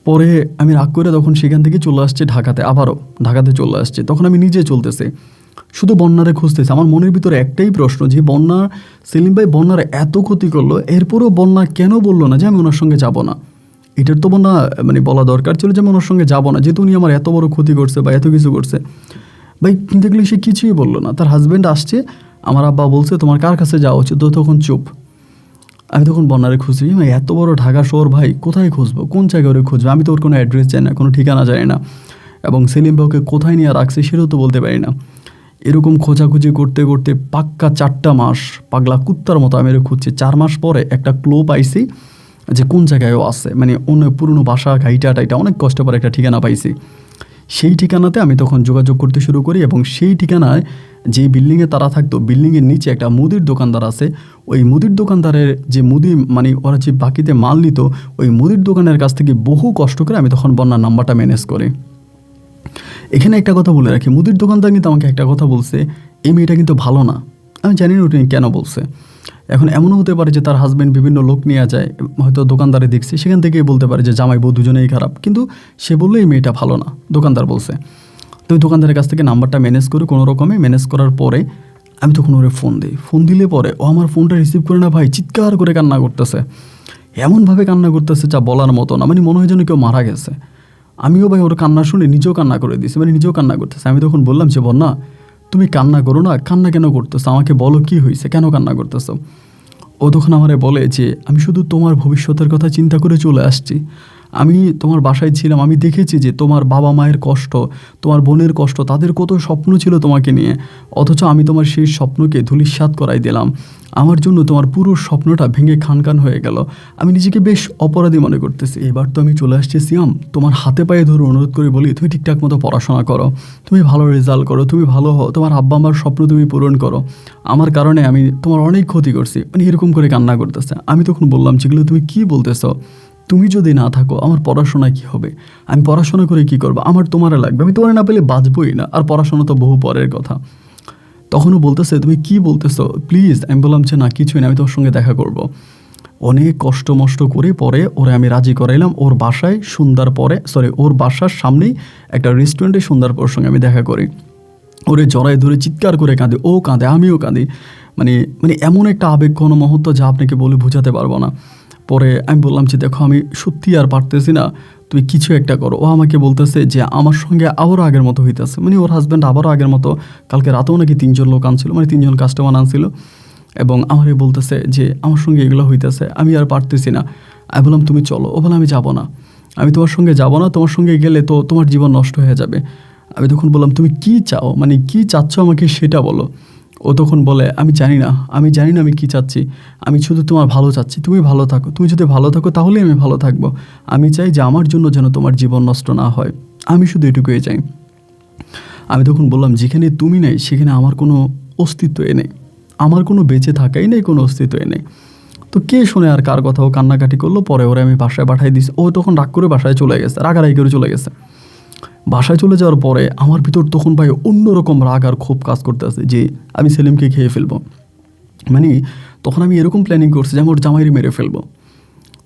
পরে আমি রাগ করে তখন সেখান থেকে চলে আসছে ঢাকাতে, আবারও ঢাকাতে চলে আসছে। তখন আমি নিজে চলতেছে, শুধু বন্যারে খুঁজতেছে। আমার মনের ভিতরে একটাই প্রশ্ন যে বন্যা, সেলিম ভাই বন্যার এত ক্ষতি করলো, এরপরেও বন্যা কেন বললো না যে আমি ওনার সঙ্গে যাব না? এটার তো বন্যা মানে বলা দরকার ছিল যে আমি ওনার সঙ্গে যাবো না, যেহেতু উনি আমার এত বড় ক্ষতি করছে বা এত কিছু করছে। ভাই কিন্তু এগুলো সে কিছুই বললো না। তার হাজব্যান্ড আসছে, আমার আব্বা বলছে তোমার কার কাছে যাওয়া উচিত? তো তখন চুপ। আমি তখন বন্যারে খুঁজছি, ভাই এত বড় ঢাকা শহর, ভাই কোথায় খুঁজবো, কোন জায়গায় ওরে খুঁজবো? আমি তো ওর কোনো অ্যাড্রেস জানি না, কোনো ঠিকানা জানি না, এবং সেলিম ভাইকে কোথায় নিয়ে রাখছে সেটাও তো বলতে পারি না। এরকম খোঁজাখুঁজি করতে করতে পাক্কা 4টা মাস পাগলা কুত্তার মতো আমি এর খুঁজছি। 4 মাস পরে একটা ক্লো পাইছি যে কোন জায়গায়ও আছে, মানে অন্য পুরনো বাসা ঘাইটা টাইটা অনেক কষ্ট করে একটা ঠিকানা পাইছি। সেই ঠিকানাতে আমি তখন যোগাযোগ করতে শুরু করি, এবং সেই ঠিকানায় যে বিল্ডিংয়ে তারা থাকতো, বিল্ডিংয়ের নিচে একটা মুদির দোকানদার আছে। ওই মুদির দোকানদারের যে মুদি মানে ওরা যে বাকিতে মাল নিত, ওই মুদির দোকানের কাছ থেকে বহু কষ্ট করে আমি তখন বন্যার নাম্বারটা ম্যানেজ করি। এখানে একটা কথা বলে রাখি, মুদির দোকানদার কিন্তু আমাকে একটা কথা বলছে, এই মেয়েটা কিন্তু ভালো না। আমি জানি না উনি কেন বলছে। এখন এমনও হতে পারে যে তার হাজব্যান্ড বিভিন্ন লোক নিয়ে যায়, হয়তো দোকানদারে দেখছি, সেখান থেকেই বলতে পারে যে জামাই বউ দুজনেই খারাপ, কিন্তু সে বললো এই মেয়েটা ভালো না, দোকানদার বলছে। তো ওই দোকানদারের কাছ থেকে নাম্বারটা ম্যানেজ করে কোনো রকমে ম্যানেজ করার পরে আমি তখন ওরে ফোন দিই। ফোন দিলে পরে ও আমার ফোনটা রিসিভ করে না ভাই, চিৎকার করে কান্না করতেছে, এমনভাবে কান্না করতেছে যা বলার মতো না, মানে মনে হয় যেন কেউ মারা গেছে। আমিও ভাই ওর কান্না শুনে নিজেও কান্না করে দিয়েছি, মানে নিজেও কান্না করতেছে। আমি তখন বললাম যে বন্যা তুমি কান্না করো না, কান্না কেন করতেছো, আমাকে বলো কি হয়েছে, কেন কান্না করতেছো? ও ও তখন আমারে বলে যে আমি শুধু তোমার ভবিষ্যতের কথা চিন্তা করে চলে আসছি। আমি তোমার বাসায় ছিলাম, আমি দেখেছি যে তোমার বাবা মায়ের কষ্ট, তোমার বোনের কষ্ট, তাদের কত স্বপ্ন ছিল তোমাকে নিয়ে, অথচ আমি তোমার সেই স্বপ্নকে ধূলিসাৎ করাই দিলাম। আমার জন্য তোমার পুরো স্বপ্নটা ভেঙে খানখান হয়ে গেল। আমি নিজেকে বেশ অপরাধী মনে করতেছি। এবার তো আমি চলে আসছি সিয়াম, তোমার হাতে পায়ে ধরে অনুরোধ করে বলি তুমি ঠিকঠাক মতো পড়াশোনা করো, তুমি ভালো রেজাল্ট করো, তুমি ভালো হও, তোমার আব্বা আমার স্বপ্ন তুমি পূরণ করো। আমার কারণে আমি তোমার অনেক ক্ষতি করছি, মানে এরকম করে কান্না করতেছে। আমি তখন বললাম যেগুলো তুমি কি বলতেছো, তুমি যদি না থাকো আমার পড়াশোনা কি হবে, আমি পড়াশোনা করে কি করবো, আমার তোমারে লাগবে, আমি তোমার না পেলে বাঁচবই না, আর পড়াশোনা তো বহু পরের কথা। তখনও বলতেছে তুমি কি বলতেছো প্লিজ। আমি বললাম যে না কিছুই না, আমি তোর সঙ্গে দেখা করব। অনেক কষ্ট মষ্ট করে পরে ওরে আমি রাজি করাইলাম ওর বাসায় সন্ধ্যার পরে, ওর বাসার সামনেই একটা রেস্টুরেন্টে সন্ধ্যার পর সঙ্গে আমি দেখা করি। ওরে জড়ায় ধরে চিৎকার করে কাঁদে, ও কাঁদে আমিও কাঁদি। মানে মানে এমন একটা আবেগঘন মুহূর্ত যা আপনাকে বলে বোঝাতে পারবো না। পরে আমি বললাম যে দেখো আমি সত্যি আর পারতেছি না, তুই কিছু একটা করো। ও আমাকে বলতেছে যে আমার সঙ্গে আবারও আগের মতো হইতেছে, মানে ওর হাজব্যান্ড আবারও আগের মতো, কালকে রাতেও নাকি 3জন লোক আনছিল, মানে 3জন কাস্টমার আনছিল, এবং আমারে বলতেছে যে আমার সঙ্গে এগুলো হইতেছে, আমি আর পারতেছি না। আমি বললাম তুমি চলো। ও বলে আমি যাবো না, আমি তোমার সঙ্গে যাবো না, তোমার সঙ্গে গেলে তো তোমার জীবন নষ্ট হয়ে যাবে। আমি তখন বললাম তুমি কি চাও, মানে কি চাচ্ছ আমাকে সেটা বলো। ও তখন বলে আমি জানি না আমি কি চাচ্ছি, আমি শুধু তোমার ভালো চাচ্ছি, তুমি ভালো থাকো, তুমি যদি ভালো থাকো তাহলেই আমি ভালো থাকবো। আমি চাই যে আমার জন্য যেন তোমার জীবন নষ্ট না হয়, আমি শুধু এটুকুই চাই। আমি তখন বললাম যেখানে তুমি নেই সেখানে আমার কোনো অস্তিত্বই নেই, আমার কোনো বেঁচে থাকাই নেই, কোনো অস্তিত্বই নেই। তো কে শোনে আর কার কথা, ও কান্নাকাটি করলো। পরে ওরে আমি বাসায় পাঠাই দিছি। ও তখন রাগ করে বাসায় চলে গেছে, রাগারাগি করে চলে গেছে। বাসায় চলে যাওয়ার পরে আমার ভিতর তখন ভাই অন্যরকম রাগ আর ক্ষোভ কাজ করতেছে যে আমি সেলিমকে খেয়ে ফেলবো। মানে তখন আমি এরকম প্ল্যানিং করছি যে আমি ওর জামাইরে মেরে ফেলবো।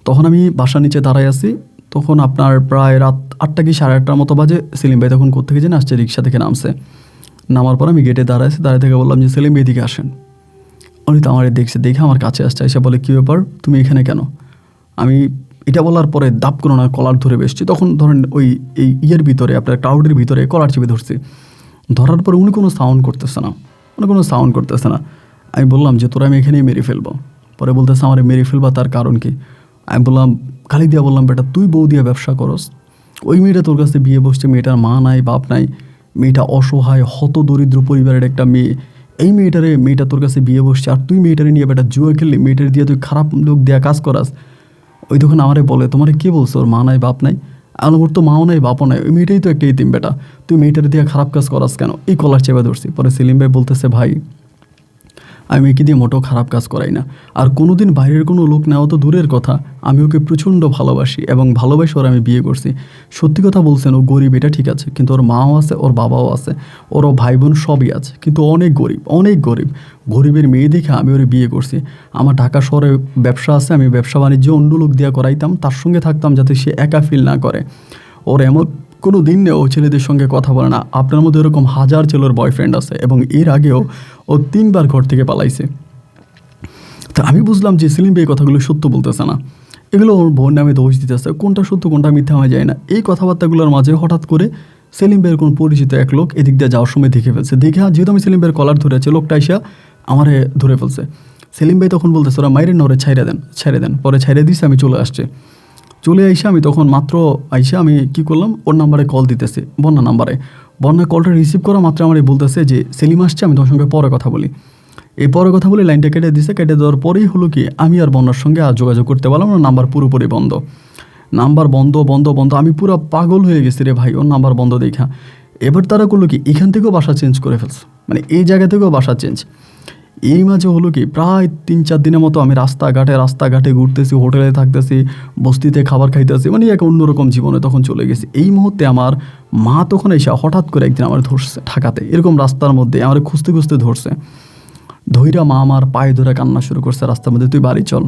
তখন আমি বাসার নিচে দাঁড়ায় আছি, তখন আপনার প্রায় রাত 8টা কি 8:30টার মতো বাজে। সেলিম ভাই তখন কোত্থেকে যেন আসছে, রিক্সা থেকে নামছে। নামার পর আমি গেটে দাঁড়াইছি, দাঁড়িয়ে থেকে বললাম যে সেলিম ভাই এদিকে আসেন। উনি তো আমার দেখছে, দেখে আমার কাছে আসছে, এসে বলে কী ব্যাপার তুমি এখানে কেন। আমি এটা বলার পরে দাপ কোনো না কলার ধরে বসছি। তখন ধরেন ওই এই ইয়ের ভিতরে আপনার ক্রাউডের ভিতরে কলার চেপে ধরছি। ধরার পরে উনি কোনো সাউন্ড করতেছে না, আমি বললাম যে তোরা আমি এখানেই মেরে ফেলবো। পরে বলতেছে আমার মেরে ফেলবা তার কারণ কি। আমি বললাম খালি দিয়া বললাম বেটা তুই বউ দিয়ে ব্যবসা করস, ওই মেয়েটা তোর কাছে বিয়ে বসছে, মেয়েটার মা নাই বাপ নাই, মেয়েটা অসহায় হত দরিদ্র পরিবারের একটা মেয়ে, এই মেয়েটা তোর কাছে বিয়ে বসছে, আর তুই মেয়েটারে নিয়ে বেটা জুয়া খেললি, মেয়েটার দিয়ে তুই খারাপ লোক দেওয়া কাজ করাস। ওই তখন আমারে বলে তোমারে কে বলছো ওর মা নাই বাপ নাই। ওর তো মাও নাই বাপও নাই, ওই মেয়েটাই তো একটা ইতিম বেটা, তুই মেয়েটার দিয়ে খারাপ কাজ করাস কেন। এই কলার চেপে ধরছি। পরে সেলিম ভাই বলতেছে ভাই আমি মেয়েকে দিয়ে মোটেও খারাপ কাজ করাই না, আর কোনো দিন বাইরের কোনো লোক নেওয়া তো দূরের কথা, আমি ওকে প্রচণ্ড ভালোবাসি এবং ভালোবাসি ওর আমি বিয়ে করছি। সত্যি কথা বলছেন, ও গরিব এটা ঠিক আছে, কিন্তু ওর মাও আছে, ওর বাবাও আছে, ওরও ভাই বোন সবই আছে, কিন্তু অনেক গরিব। গরিবের মেয়ে দেখে আমি ওরে বিয়ে করছি। আমার ঢাকা শহরে ব্যবসা আছে, আমি ব্যবসা বাণিজ্য অন্য লোক দিয়ে করাইতাম, তার সঙ্গে থাকতাম যাতে সে একা ফিল না করে। ওর এমন কোনো দিন নেই ও ছেলেদের সঙ্গে কথা বলে না। আপনার মধ্যে এরকম হাজার ছেলের বয়ফ্রেন্ড আছে, এবং এর আগেও ও 3বার ঘর থেকে পালাইছে। তো আমি বুঝলাম যে সেলিম ভাই কথাগুলো সত্য বলতেছে না, এগুলো ওর বোন নামে দোষ দিতেছে, কোনটা সত্য কোনটা মিথ্যা হয়ে যায় না। এই কথাবার্তাগুলোর মাঝে হঠাৎ করে সেলিম ভাইয়ের কোনো পরিচিত এক লোক এদিক দিয়ে যাওয়ার সময় দেখে ফেলছে। দেখে যেহেতু আমি সেলিম ভাইয়ের কলার ধরেছে, লোকটা এসে আমারে ধরে ফেলছে। সেলিম ভাই তখন বলতেছে ওরা মাইরে না, ওরে ছাইড়ে দেন। পরে ছাইড়ে দিয়েছে, আমি চলে আইসে আমি তখন মাত্র আইসে আমি কি করলাম, ওর নাম্বারে কল দিতেছি, বন্যা নাম্বারে। বন্যা কলটা রিসিভ করা মাত্র আমার বলতেছে যে সেলিম আসছে, আমি তোমার সঙ্গে পরে কথা বলি। এই পরে কথা বলে লাইনটা কেটে দিছে। কেটে দেওয়ার পরেই হলো কি আমি আর বন্যার সঙ্গে আর যোগাযোগ করতে পারলাম না, নাম্বার পুরোপুরি বন্ধ। আমি পুরো পাগল হয়ে গেছি রে ভাই ওর নাম্বার বন্ধ দেখা। এবার তারা করলো কি এখান থেকেও বাসা চেঞ্জ করে ফেলছে, মানে এই জায়গা থেকেও বাসা চেঞ্জ। এই মাঝে হলো কি প্রায় 3-4 দিনের মতো আমি রাস্তাঘাটে ঘুরতেছি, হোটেলে থাকতেছি, বস্তিতে খাবার খাইতেছি, মানে এক অন্যরকম জীবনে তখন চলে গেছি। এই মুহূর্তে আমার মা তখন এসে হঠাৎ করে একদিন আমার ধরছে ঢাকাতে, এরকম রাস্তার মধ্যে আমার খুঁজতে ধরছে। ধৈরা মা আমার পায়ে ধরে কান্না শুরু করছে রাস্তার মধ্যে, তুই বাড়ি চল,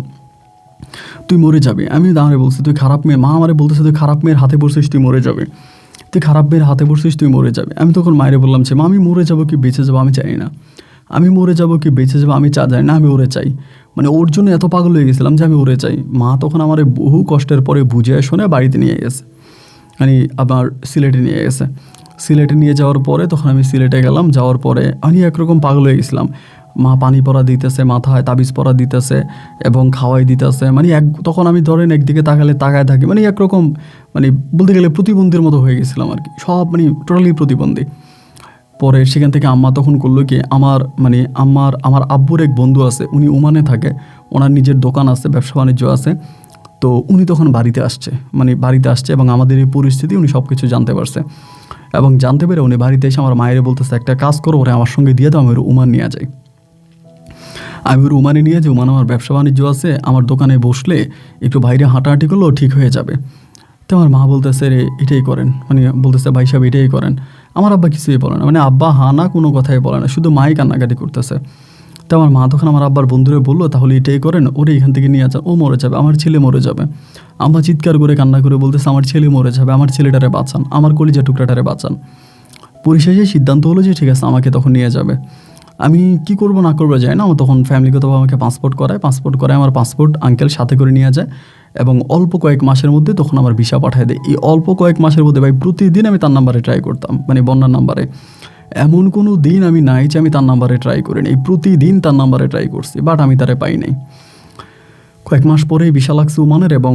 তুই মরে যাবে। আমি দাঁড়িয়ে বলছি তুই খারাপ মেয়ে, মা আমারে বলতেছে তুই খারাপ মেয়ের হাতে পড়ছিস, তুই মরে যাবে, আমি তখন মায়েরে বললাম যে মা আমি মরে যাবো কি বেঁচে যাবো আমি জানি না, আমি জানি না, আমি ওরে চাই। মানে ওর জন্য এত পাগল হয়ে গেছিলাম যে আমি ওরে চাই। মা তখন আমার বহু কষ্টের পরে বুঝে শুনে বাড়িতে নিয়ে গেছে, মানে আবার সিলেটে নিয়ে গেছে। সিলেটে নিয়ে যাওয়ার পরে তখন আমি সিলেটে গেলাম, যাওয়ার পরে আমি একরকম পাগল হয়ে গেছিলাম। মা পানি পরা দিতেছে, মাথায় তাবিজ পরা দিতেছে এবং খাওয়াই দিতেছে। মানে তখন আমি ধরেন একদিকে তাকায় থাকি, মানে একরকম মানে বলতে গেলে প্রতিবন্ধীর মতো হয়ে গেছিলাম আর কি, সব মানে টোটালি প্রতিবন্ধী। পরে সেখান থেকে আম্মা তখন করলো কি, আমার আব্বুর এক বন্ধু আছে, উনি ওমানে থাকে, ওনার নিজের দোকান আছে, ব্যবসা বাণিজ্য আছে। তো উনি তখন বাড়িতে আসছে এবং আমাদের এই পরিস্থিতি উনি সব কিছু জানতে পারছে। এবং জানতে পেরে উনি বাড়িতে এসে আমার মায়ের বলতেছে, একটা কাজ করো, ওরা আমার সঙ্গে দিয়ে দাও, আমি ওর ওমান নিয়ে যাই। আমি ওর ওমানে নিয়ে যাই, ওমান আমার ব্যবসা বাণিজ্য আছে, আমার দোকানে বসলে একটু বাইরে হাঁটাহাঁটি করলেও ঠিক হয়ে যাবে। তো আমার মা বলতেছে, রে এটাই করেন, মানে বলতেছে ভাই সাহেব এটাই করেন। আমার আব্বা কিছুই বলে না, মানে আব্বা না কোনো কথাই বলে না, শুধু মাই কান্নাকাটি করতেছে। তো আমার মা তখন আমার আব্বার বন্ধুরে বললো, তাহলে এটাই করেন, ওরে এখান থেকে নিয়ে যান, ও মরে যাবে, আমার ছেলে মরে যাবে। আম্মা চিৎকার করে কান্না করে বলতেছে, আমার ছেলে মরে যাবে, আমার ছেলেটারে বাঁচান, আমার কলিজা টুকরাটারে বাঁচান। পরিশেষে সিদ্ধান্ত হলো যে ঠিক আছে, আমাকে তখন নিয়ে যাবে। আমি কি করব না করবো যায় না, আমার তখন ফ্যামিলিগতভাবে আমাকে পাসপোর্ট করায়, আমার পাসপোর্ট আঙ্কেল সাথে করে নিয়ে যায় এবং অল্প কয়েক মাসের মধ্যে তখন আমার ভিসা পাঠিয়ে দেয়। এই অল্প কয়েক মাসের মধ্যে ভাই প্রতিদিন আমি তার নাম্বারে ট্রাই করতাম, মানে বন্যার নাম্বারে। এমন কোনো দিন আমি নাই যে আমি তার নাম্বারে ট্রাই করি নাই, প্রতিদিন তার নাম্বারে ট্রাই করছি, বাট আমি তারে পাই নাই। কয়েক মাস পরেই ভিসা লাগছে ওমানের, এবং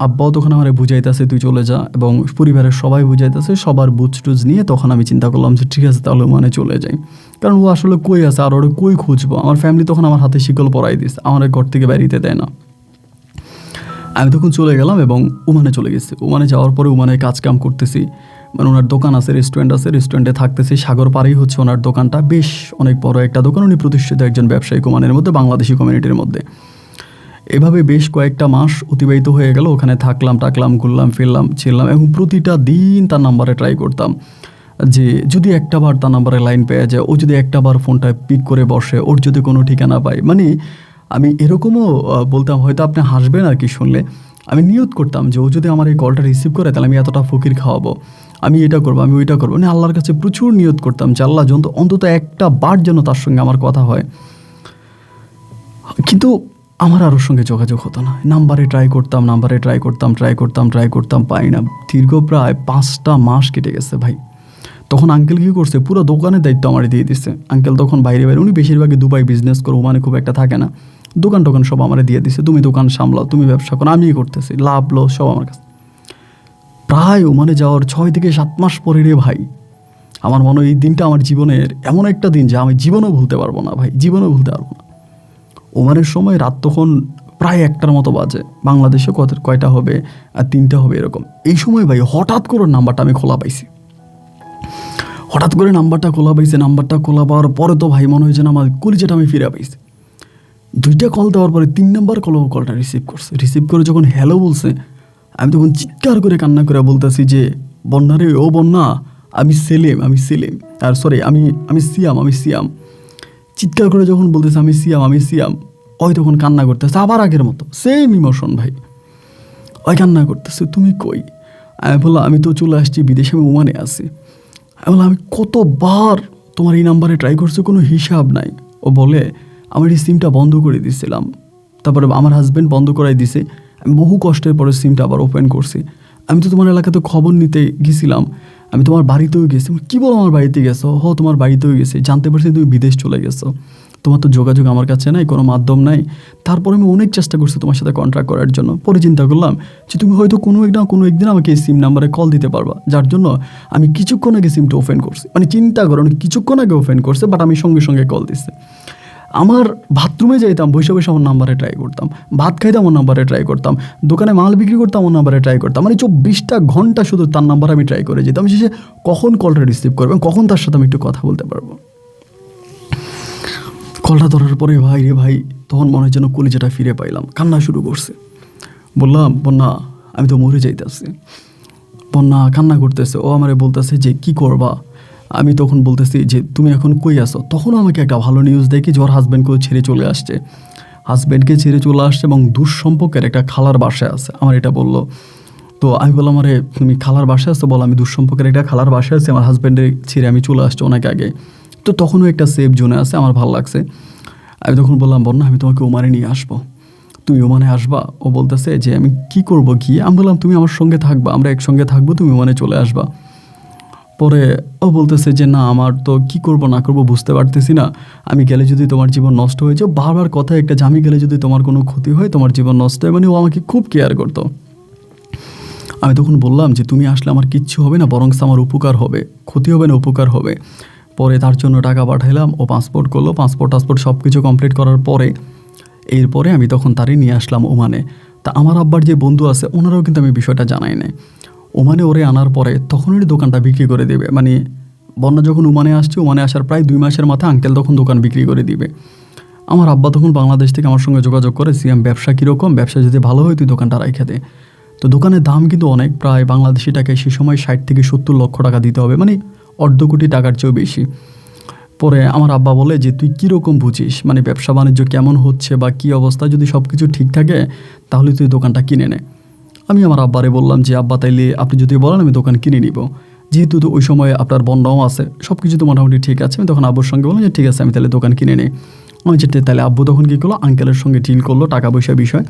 আব্বাও তখন আমার বুঝাইতেছে তুই চলে যা, এবং পরিবারের সবাই বুঝাইতেছে, সবার বুঝ টুজ নিয়ে তখন আমি চিন্তা করলাম যে ঠিক আছে তাহলে ওমানে চলে যাই। কারণ ও আসলে কই আছে আর ওরে কই খুঁজবো, আমার ফ্যামিলি তখন আমার হাতে শিকল পরাই দিস, আমার ঘর থেকে বেরিয়ে দেয় না। আমি তখন চলে গেলাম এবং ওমানে চলে গেছি। ওমানে যাওয়ার পরে ওমানে কাজ কাম করতেছি, মানে ওনার দোকান আছে, রেস্টুরেন্টে থাকতেছি, সাগর পাড়েই হচ্ছে ওনার দোকানটা, বেশ অনেক বড় একটা দোকান, উনি প্রতিষ্ঠিত একজন ব্যবসায়ী ওমানের মধ্যে, বাংলাদেশি কমিউনিটির মধ্যে। এভাবে বেশ কয়েকটা মাস অতিবাহিত হয়ে গেল, ওখানে থাকলাম, ঘুরলাম, ফিরলাম, ছিলাম, এবং প্রতিটা দিন তার নাম্বারে ট্রাই করতাম যে যদি একটা বার তার নাম্বারে লাইন পেয়ে যায়, ও যদি একটা বার ফোনটা পিক করে বসে, ওর যদি কোনো ঠিকানা পাই, মানে আমি এরকমও বলতাম, হয়তো আপনি হাসবেন আর কি শুনলে, আমি নিয়ত করতাম যে ও যদি আমার এই কলটা রিসিভ করে তাহলে আমি এতটা ফকির খাওয়াবো, আমি এটা করবো, আমি ওইটা করবো, মানে আল্লাহর কাছে প্রচুর নিয়ত করতাম যে আল্লাহ অন্তত একটা বার যেন তার সঙ্গে আমার কথা হয়। কিন্তু আমার আরোর সঙ্গে যোগাযোগ হতো না। নাম্বারে ট্রাই করতাম, পাই না। দীর্ঘ প্রায় 5টা মাস কেটে গেছে ভাই। তখন আঙ্কেল কী করছে, পুরো দোকানের দায়িত্ব আমার দিয়ে দিচ্ছে। আঙ্কেল তখন বাইরে, উনি বেশিরভাগই দুবাই বিজনেস করে, ওমানে খুব একটা থাকে না, দোকান সব আমার দিয়ে দিচ্ছে, তুমি দোকান সামলাও, তুমি ব্যবসা করো, আমিই করতেছি, লাভ লস সব আমার কাছে। প্রায় ওমানে যাওয়ার 6 থেকে 7 মাস পরে রে ভাই, আমার মনে হয় এই দিনটা আমার জীবনের এমন একটা দিন যা আমি জীবনেও ভুলতে পারবো না ভাই, জীবনেও ভুলতে পারবো না। ওমানের সময় রাত তখন প্রায় 1টার মতো বাজে, বাংলাদেশে কয়টা হবে, আর 3টা হবে এরকম। এই সময় ভাই হঠাৎ করে নাম্বারটা আমি খোলা পাইছি, নাম্বারটা খোলা পাওয়ার পরে তো ভাই মনে হয়েছে না আমার কলিজাটা আমি ফিরে পাইছি। 2টা কল দেওয়ার পরে 3 নাম্বার কলটা রিসিভ করে যখন হ্যালো বলছে, আমি তখন চিৎকার করে কান্না করে বলতেছি যে বন্যা রে, ও বন্যা, আমি সেলিম, আর সরি আমি সিয়াম। চিৎকার করে যখন বলতেছে আমি সিয়াম, ওই তখন কান্না করতেছে আবার আগের মতো, সেম ইমোশন ভাই, ওই কান্না করতেছে, তুমি কই? আমি বললাম আমি তো চলে আসছি বিদেশে, আমি ওমানে আছি। আমি বললাম আমি কতবার তোমার এই নাম্বারে ট্রাই করছি, কোনো হিসাব নাই। ও বলে আমার এই সিমটা বন্ধ করে দিয়েছিলাম, তারপরে আমার হাজব্যান্ড বন্ধ করাই দিছে, আমি বহু কষ্টের পরে সিমটা আবার ওপেন করছি। আমি তো তোমার এলাকাতে খবর নিতে গেছিলাম, আমি তোমার বাড়িতেও গেছি। কী বলো আমার বাড়িতে গেছো? তোমার বাড়িতেও গেছি, জানতে পারছি তুমি বিদেশ চলে গেছো, তোমার তো যোগাযোগ আমার কাছে নাই, কোনো মাধ্যম নাই। তারপরে আমি অনেক চেষ্টা করছি তোমার সাথে কন্ট্যাক্ট করার জন্য। পরে চিন্তা করলাম যে তুমি হয়তো কোনো একদিন আমাকে এই সিম নাম্বারে কল দিতে পারবা, যার জন্য আমি কিছুক্ষণ আগে সিমটা ওপেন করছি। মানে চিন্তা করো, কিছুক্ষণ আগে ওপেন করছে, বাট আমি সঙ্গে সঙ্গে কল দিচ্ছি। আমার বাথরুমে যাইতাম, বসে আমার নাম্বারে ট্রাই করতাম, ভাত খাইতাম আমার নাম্বারে ট্রাই করতাম, দোকানে মাল বিক্রি করতাম আমার নাম্বারে ট্রাই করতাম, মানে 24টা ঘন্টা শুধু তার নাম্বারে আমি ট্রাই করে যেতাম, শেষে কখন কলটা রিসিভ করবে, কখন তার সাথে আমি একটু কথা বলতে পারবো। কলটা ধরার পরে ভাই রে ভাই, তখন মনে হয় যেন কলিজাটা ফিরে পাইলাম, কান্না শুরু করছে। বললাম বন্যা আমি তো মরে যাইতেছি। বন্যা কান্না করতেছে, ও আমারে বলতেছে যে কি করবা। আমি তখন বলতেছি যে তুমি এখন কই আসো। তখনও আমাকে একটা ভালো নিউজ দেখি যে ওর হাজব্যান্ডকেও ছেড়ে চলে আসছে, এবং দুঃসম্পর্কের একটা খালার বাসায় আছে, আমার এটা বললো। তো আমি বললাম আরে তুমি খালার বাসায় আসছো? বলো আমি দুঃসম্পর্কের একটা খালার বাসায় আছি, আমার হাজব্যান্ডের ছেড়ে আমি চলে আসছি অনেক আগে। তো তখনও একটা সেফ জোনে আছে, আমার ভালো লাগছে। আমি তখন বললাম বন্যা আমি তোমাকে ওমানে নিয়ে আসবো, তুমি ওমানে আসবা। ও বলতেছে যে আমি কি করব গিয়ে। আমি বললাম তুমি আমার সঙ্গে থাকবা, আমরা একসঙ্গে থাকবো, তুমি ওমানে চলে আসবা। পরে ও বলতেছে যে না আমার তো কি করব না করব বুঝতে পারতেছি না, আমি গেলে যদি তোমার জীবন নষ্ট হয়ে যায়, বারবার কথা একটা যে আমি গেলে যদি তোমার কোনো ক্ষতি হয়, তোমার জীবন নষ্ট হয়, মানে ও আমাকে খুব কেয়ার করতো। আমি তখন বললাম যে তুমি আসলে আমার কিচ্ছু হবে না, বরং আমার উপকার হবে, ক্ষতি হবে না উপকার হবে। পরে তার জন্য টাকা পাঠাইলাম, ও পাসপোর্ট করলো, পাসপোর্ট সব কিছু কমপ্লিট করার পরে এরপরে আমি তখন তারই নিয়ে আসলাম ওমানে। তা আমার আব্বার যে বন্ধু আছে ওনারাও কিন্তু আমি বিষয়টা জানাই নাই। ওমানে ওরে আনার পরে তখন ওই দোকানটা বিক্রি করে দেবে, মানে বন্যা যখন ওমানে আসছে, ওমানে আসার প্রায় 2 মাসের মাথায় আঙ্কেল তখন দোকান বিক্রি করে দিবে। আমার আব্বা তখন বাংলাদেশ থেকে আমার সঙ্গে যোগাযোগ করে, সিএম ব্যবসা কীরকম, ব্যবসা যদি ভালো হয় তুই দোকানটা রাইখা দে। তো দোকানের দাম কিন্তু অনেক, প্রায় বাংলাদেশি টাকায় সে সময় 60 থেকে 70 লক্ষ টাকা দিতে হবে, মানে অর্ধ কোটি টাকার চেয়েও বেশি। পরে আমার আব্বা বলে যে তুই কীরকম বুঝিস, মানে ব্যবসা বাণিজ্য কেমন হচ্ছে বা কী অবস্থা, যদি সব কিছু ঠিক থাকে তাহলে তুই দোকানটা কিনে নে। আমি আমার আব্বারে বললাম যে আব্বা তাইলে আপনি যদি বলেন আমি দোকান কিনে নিব, যেহেতু তো ওই সময় আপনার বন্যাও আছে, সব কিছু তো মোটামুটি ঠিক আছে। আমি তখন আব্বুর সঙ্গে বললাম যে ঠিক আছে আমি তাহলে দোকান কিনে নিই। আমি যে তাহলে আব্বু তখন কী করলো, আঙ্কেলের সঙ্গে ডিল করলো টাকা পয়সা বিষয়,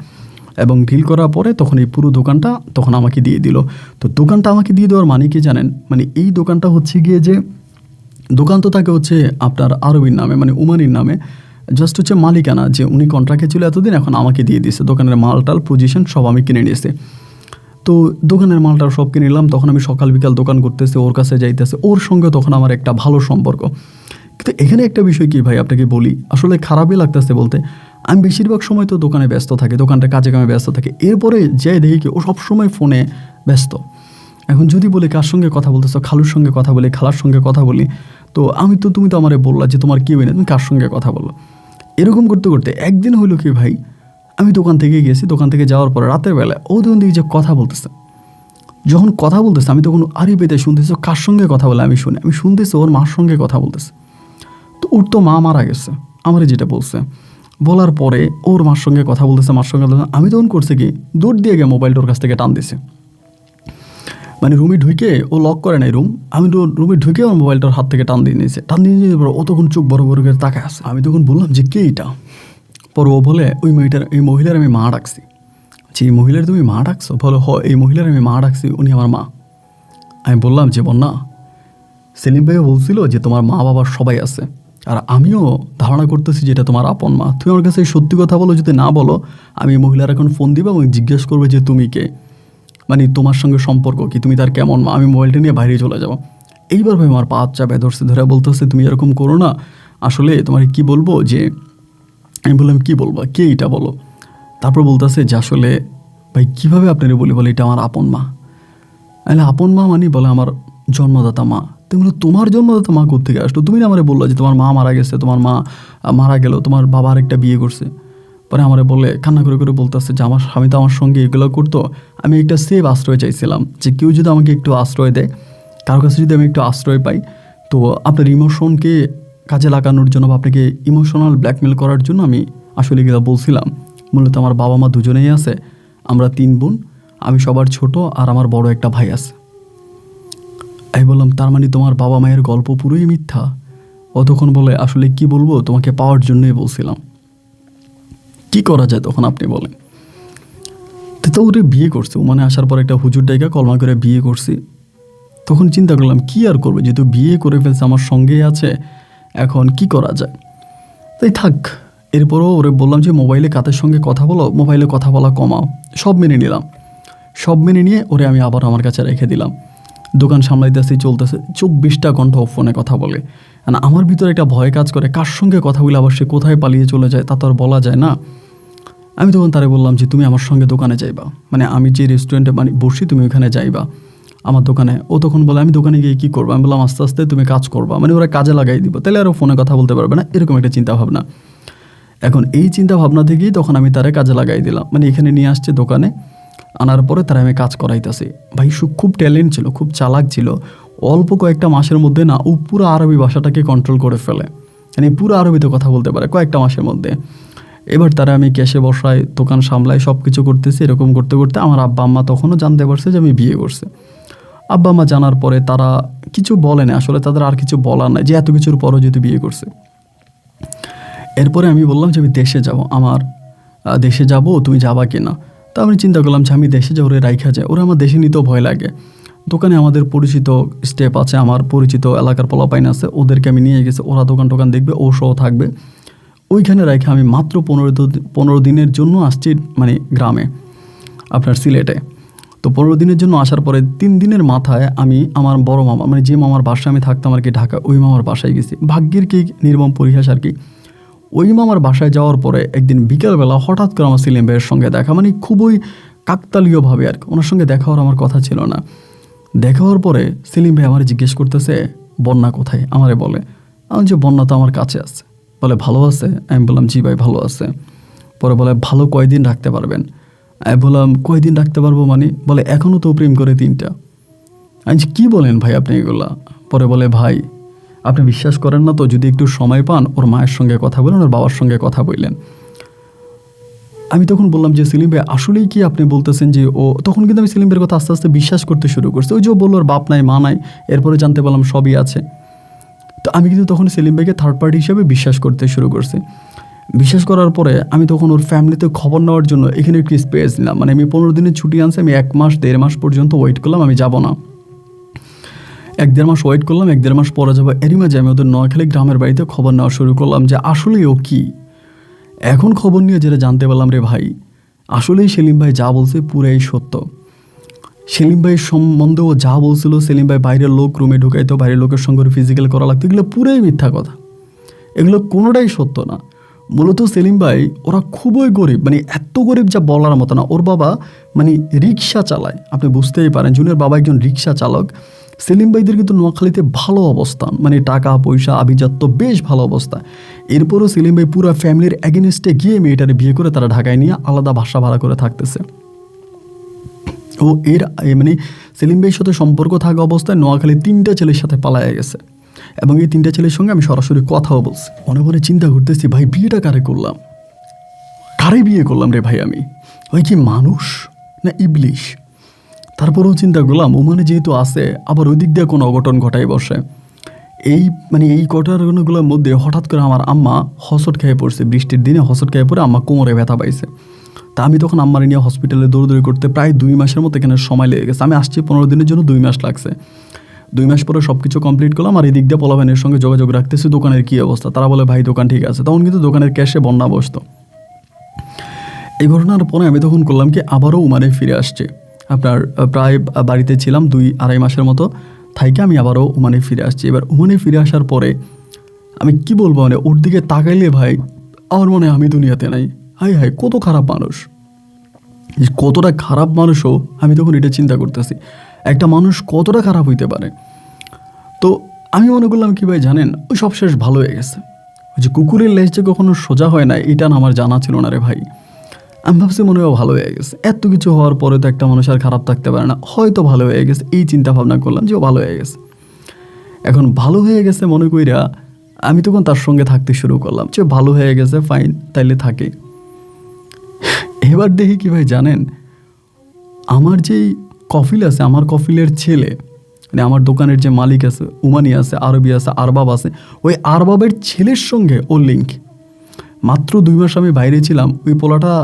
এবং ডিল করার পরে তখন এই পুরো দোকানটা তখন আমাকে দিয়ে দিল। তো দোকানটা আমাকে দিয়ে দেওয়ার মানে কি জানেন, মানে এই দোকানটা হচ্ছে গিয়ে যে দোকান তো থাকে হচ্ছে আপনার আরবির নামে, মানে ওমানির নামে, জাস্ট হচ্ছে মালিকানা যে উনি কন্ট্রাক্টে ছিল এতদিন, এখন আমাকে দিয়ে দিয়েছে। দোকানের মালটাল পজিশন সব আমি কিনে নিয়েছি। তো দোকানের মালটা সব কিনে নিলাম। তখন আমি সকাল বিকাল দোকান করতেছি, ওর কাছে যাইতেছে, ওর সঙ্গে তখন আমার একটা ভালো সম্পর্ক। কিন্তু এখানে একটা বিষয় কি ভাই আপনাকে বলি, আসলে খারাপই লাগতেছে বলতে, আমি বেশিরভাগ সময় তো দোকানে ব্যস্ত থাকি, দোকানটা কাজে কামে ব্যস্ত থাকি, এরপরে যে দেখি কি ও সবসময় ফোনে ব্যস্ত। এখন যদি বলি কার সঙ্গে কথা বলতেছো, খালুর সঙ্গে কথা বলি, খালার সঙ্গে কথা বলি, তো তুমি তো আমারে বললা যে তোমার কেউ নেই, তুমি কার সঙ্গে কথা বলো। এরকম করতে করতে একদিন হইলো কি ভাই, আমি দোকান থেকে গেছি, দোকান থেকে যাওয়ার পরে রাতের বেলায় ও তখন দেখি যে কথা বলতেছে। যখন কথা বলতেছে আমি তখন আড়ি পেতে শুনতেছি কার সঙ্গে কথা বলে, আমি শুনতেছি ওর মার সঙ্গে কথা বলতেছে। তো ওর তো মা মারা গেছে, আমারে যেটা বলছে, বলার পরে ওর মার সঙ্গে কথা বলতেছে, মার সঙ্গে আমি তখন করছে কি দৌড় দিয়ে গিয়ে মোবাইলটা ওর কাছ থেকে টান দিছে, মানে রুমে ঢুকে, ও লক করে নাই রুম, আমি তো রুমে ঢুকে ওর মোবাইলটার হাত থেকে টান দিয়ে নিয়েছে। টান দিয়ে নিয়ে ও তখন চোখ বড় বড় করে তাকায় আছে। আমি তখন বললাম যে কে এটা? পর ও বলে এই মহিলার আমি মা ডাকছি। যে এই মহিলার তুমি মা ডাকছো? বলো হ, এই মহিলার আমি মা ডাকছি, উনি আমার মা। আমি বললাম যে বন্যা, সেলিম ভাইও বলছিল যে তোমার মা বাবার সবাই আছে, আর আমিও ধারণা করতেছি যে এটা তোমার আপন মা। তুমি আমার কাছে সত্যি কথা বলো, যদি না বলো আমি মহিলার এখন ফোন দিবা এবং জিজ্ঞেস করবে যে তুমি কে, মানে তোমার সঙ্গে সম্পর্ক কি, তুমি তার কেমন মা। আমি মোবাইলটা নিয়ে বাইরে চলে যাবো। এইবার ভাই আমার পা চাপে ধরছে, ধরে বলতেছে তুমি এরকম করো না, আসলে তোমার কি বলবো যে, আমি বললাম কী বলবো, কে এটা বলো। তারপর বলতেছে যে আসলে ভাই কীভাবে আপনারা বলে এটা আমার আপন মা। তাহলে আপন মা মানে বলে আমার জন্মদাতা মা। তুমি বলো তোমার জন্মদাতা মা কোত্থেকে আসলো? তুমি না আমারে বললো যে তোমার মা মারা গেছে, তোমার মা মারা গেল, তোমার বাবা আরেকটা বিয়ে করছে। পরে আমারে বলে কান্না করে করে বলতেছে যে আমার স্বামী তো আমার সঙ্গে এগুলো করতো, আমি একটা সেফ আশ্রয় চাইছিলাম, যে কেউ যদি আমাকে একটু আশ্রয় দেয়, কারোর কাছে যদি আমি একটু আশ্রয় পাই, তো আপনার ইমোশনকে কাজে লাগানোর জন্য বা আপনাকে ইমোশনাল ব্ল্যাকমেল করার জন্য আমি আসলে এগুলো বলছিলাম। মূলত আমার বাবা মা দুজনেই আছে, আমরা 3 বোন, আমি সবার ছোট, আর আমার বড় একটা ভাই আছে। আমি বললাম তার মানে তোমার বাবা মায়ের গল্প পুরোই মিথ্যা? ও তখন বলে আসলে কি বলবো, তোমাকে পাওয়ার জন্যই বলছিলাম। কি করা যায় তখন আপনি বলেন? তো ওরে বিয়ে করছে, মানে আসার পর একটা হুজুর ডাইকা কলমা করে বিয়ে করছি। তখন চিন্তা করলাম কি আর করবে, যেহেতু বিয়ে করে ফেলছে, আমার সঙ্গেই আছে, এখন কি করা যায়, তাই থাক। এরপরও ওরে বললাম যে মোবাইলে কাদের সঙ্গে কথা বলো, মোবাইলে কথা বলা কমাও। সব মেনে নিলাম। সব মেনে নিয়ে ওরে আমি আবার আমার কাছে রেখে দিলাম। দোকান সামলাইতেছি, চলতেছে, 24টা ঘন্টা ফোনে কথা বলে। না আমার ভিতরে একটা ভয় কাজ করে, কার সঙ্গে কথা বলে আবার সে কোথায় পালিয়ে চলে যায় তা তো আর বলা যায় না। আমি তখন তারে বললাম যে তুমি আমার সঙ্গে দোকানে যাইবা, মানে আমি যে রেস্টুরেন্টে মানে বসি তুমি ওখানে যাইবা আমার দোকানে। ও তখন বলে আমি দোকানে গিয়ে কী করবো? আমি বললাম আস্তে আস্তে তুমি কাজ করবা, মানে ওরা কাজে লাগাই দিব, তাহলে আরও ফোনে কথা বলতে পারবে না, এরকম একটা চিন্তা ভাবনা। এখন এই চিন্তা ভাবনা থেকেই তখন আমি তারে কাজে লাগাই দিলাম, মানে এখানে নিয়ে আসছে দোকানে, আনার পরে তারা আমি কাজ করাইতেছি। ভাই খুব ট্যালেন্ট ছিল, খুব চালাক ছিল। অল্প কয়েকটা মাসের মধ্যে না ও পুরো আরবি ভাষাটাকে কন্ট্রোল করে ফেলে, মানে পুরো আরবিতে কথা বলতে পারে কয়েকটা মাসের মধ্যে। এবার তারা আমি ক্যাশে বসাই, দোকান সামলাই, সব কিছু করতেছি। এরকম করতে করতে আমার আব্বা আম্মা তখনও জানতে পারছে যে আমি বিয়ে করছি। আব্বা আম্মা জানার পরে তারা কিছু বলে না, আসলে তাদের আর কিছু বলার নাই যে এত কিছুর পরও যেহেতু বিয়ে করছে। এরপরে আমি বললাম যে আমি দেশে যাব, আমার দেশে যাব, তুমি যাবা কি না? তো আমি চিন্তা করলাম যে আমি দেশে যাবো, ওরা রাইখা যায়, ওরা আমার দেশে নিতেও ভয় লাগে। দোকানে আমাদের পরিচিত স্টেপ আছে, আমার পরিচিত এলাকার পোলাপাইন আছে, ওদেরকে আমি নিয়ে গেছি, ওরা দোকান টোকান দেখবে, ও সহ থাকবে। ওইখানে রেখে আমি মাত্র 15 দিনের জন্য আসছি মানে গ্রামে, আপনার সিলেটে। তো 15 দিনের জন্য আসার পরে 3 দিনের মাথায় আমি আমার বড় মামা মানে যে মামার বাসায় আমি থাকতাম আর কি ঢাকা, ওই মামার বাসায় গেছি। ভাগ্যের কি নির্মম পরিহাস আর কি, ওই মামার বাসায় যাওয়ার পরে একদিন বিকেলবেলা হঠাৎ করে আমার সেলিম ভাইয়ের সঙ্গে দেখা, মানে খুবই কাকতালীয়ভাবে আর কি। ওনার সঙ্গে দেখা হওয়ার আমার কথা ছিল না। দেখা হওয়ার পরে সেলিম ভাই আমার জিজ্ঞেস করতেছে বন্যা কোথায়, আমারে বলে। আমি যে বন্যা তো আমার কাছে আছে। বলে ভালো আছে? আমি বললাম জি ভাই ভালো আছে। পরে বলে ভালো কয়দিন রাখতে পারবেন? আমি বললাম কয়দিন রাখতে পারবো মানে? বলে এখনও তো প্রেম করে 3টা। আমি কী বলেন ভাই আপনি এগুলা? পরে বলে ভাই আপনি বিশ্বাস করেন না তো, যদি একটু সময় পান ওর মায়ের সঙ্গে কথা বলেন, ওর বাবার সঙ্গে কথা বললেন। আমি তখন বললাম যে সেলিম ভাই আসলেই কি আপনি বলতেছেন যে ও, তখন কিন্তু আমি সেলিম ভাইয়ের কথা আস্তে আস্তে বিশ্বাস করতে শুরু করছি। ওই যে বললো ওর বাপ নাই মা নাই, এরপরে জানতে পারলাম সবই আছে। তো আমি কিন্তু তখন সেলিম ভাইকে থার্ড পার্টি হিসেবে বিশ্বাস করতে শুরু করছি। বিশ্বাস করার পরে আমি তখন ওর ফ্যামিলিতে খবর নেওয়ার জন্য এখানে একটু স্পেস নিলাম। মানে আমি 15 দিনের ছুটি আনছি, আমি 1 মাস 1.5 মাস পর্যন্ত ওয়েট করলাম, আমি যাব না। 1-1.5 মাস ওয়েট করলাম, 1-1.5 মাস পরে যাবো। এরই মাঝে আমি ওদের নোয়াখালী গ্রামের বাড়িতে খবর নেওয়া শুরু করলাম যে আসলেই ও কী। এখন খবর নিয়ে যেটা জানতে পারলাম রে ভাই, আসলেই সেলিম ভাই যা বলছে পুরাই সত্য। সেলিম ভাইয়ের সম্বন্ধে ও যা বলছিল, সেলিম ভাই বাইরের লোক রুমে ঢুকাইতো, বাইরের লোকের সঙ্গে ফিজিক্যাল করা লাগতো, এগুলো পুরাই মিথ্যা কথা, এগুলো কোনোটাই সত্য না। মূলত সেলিম ভাই ওরা খুবই গরিব, মানে এত গরিব যা বলার মতো না। ওর বাবা মানে রিক্সা চালায়, আপনি বুঝতেই পারেন, জুনিয়র বাবা একজন রিক্সা চালক। সেলিম ভাইদের কিন্তু নোয়াখালীতে ভালো অবস্থান, মানে টাকা পয়সা আভিজাত্য বেশ ভালো অবস্থা। এরপরও সেলিম ভাই পুরো ফ্যামিলির এগেনস্টে গিয়ে মেয়েটারে বিয়ে করে তারা ঢাকায় নিয়ে আলাদা বাসা ভাড়া করে থাকতেছে। ও মানে সেলিম ভাইয়ের সাথে সম্পর্ক থাকা অবস্থায় নোয়াখালী 3টা ছেলের সাথে পালায়া গেছে, এবং এই 3টা ছেলের সঙ্গে আমি সরাসরি কথাও বলছি। মনে মনে চিন্তা করতেছি ভাই বিয়েটা কারে করলাম, কারে বিয়ে করলাম রে ভাই আমি, ওই কি মানুষ না ইবলিশ? তারপরেও চিন্তা করলাম ও মানে যেহেতু আছে, আবার ওই দিক দিয়ে কোনো অঘটন ঘটাই বসে। এই ঘটনাগুলোর মধ্যে হঠাৎ করে আমার আম্মা হসট খেয়ে পড়ছে, বৃষ্টির দিনে হসট খেয়ে পড়ে আম্মা কোমরে ব্যথা পাইছে। তা আমি তখন আম্মার নিয়ে হসপিটালে দৌড়দৌড়ি করতে প্রায় 2 মাসের মতো এখানে সময় লেগে গেছে। আমি আসছি 15 দিনের জন্য, 2 মাস লাগছে। 2 মাস পরে সব কিছু কমপ্লিট করলাম, আর এই দিক দিয়ে পোলাপানের সঙ্গে যোগাযোগ রাখতেছি দোকানের কী অবস্থা। তারা বলে ভাই দোকান ঠিক আছে। তখন কিন্তু দোকানের ক্যাশে বন্যা বসতো। এই ঘটনার পরে আমি তখন করলাম কি আবারও ওমানে ফিরে আসছে। আপনার প্রায় বাড়িতে ছিলাম 2-2.5 মাসের মতো থাইকে আমি আবারও ওমানে ফিরে আসছি। এবার ওমানে ফিরে আসার পরে আমি কি বলবো, মানে ওর দিকে তাকাইলে ভাই আমার মনে হয় আমি দুনিয়াতে নাই। হাই হাই কত খারাপ মানুষ, কতটা খারাপ মানুষও আমি তখন এটা চিন্তা করতেছি, একটা মানুষ কতটা খারাপ হইতে পারে। তো আমি মনে করলাম কি ভাই জানেন, ওই সব শেষ ভালো হয়ে গেছে। ওই যে কুকুরের লেজ যে কখনো সোজা হয় না, এটা না আমার জানা ছিল না রে ভাই। আমি ভাবছি মনে হয় ভালো হয়ে গেছে, এত কিছু হওয়ার পরে তো একটা মানুষ আর খারাপ থাকতে পারে না, হয়তো ভালো হয়ে গেছে, এই চিন্তা ভাবনা করলাম যে ও ভালো হয়ে গেছে। এখন ভালো হয়ে গেছে মনে কইরা আমি তখন তার সঙ্গে থাকতে শুরু করলাম যে ভালো হয়ে গেছে ফাইন, তাইলে থাকে। এবার দেখি কি ভাই জানেন, আমার যেই কফিল আছে, আমার কফিলের ছেলে, মানে আমার দোকানের যে মালিক আছে, উমানি আছে, আরবি আছে, আরবাব আছে, ওই আরবাবের ছেলের সঙ্গে ওর লিঙ্ক। মাত্র 2 মাস আমি বাইরে ছিলাম, ওই পোলাটা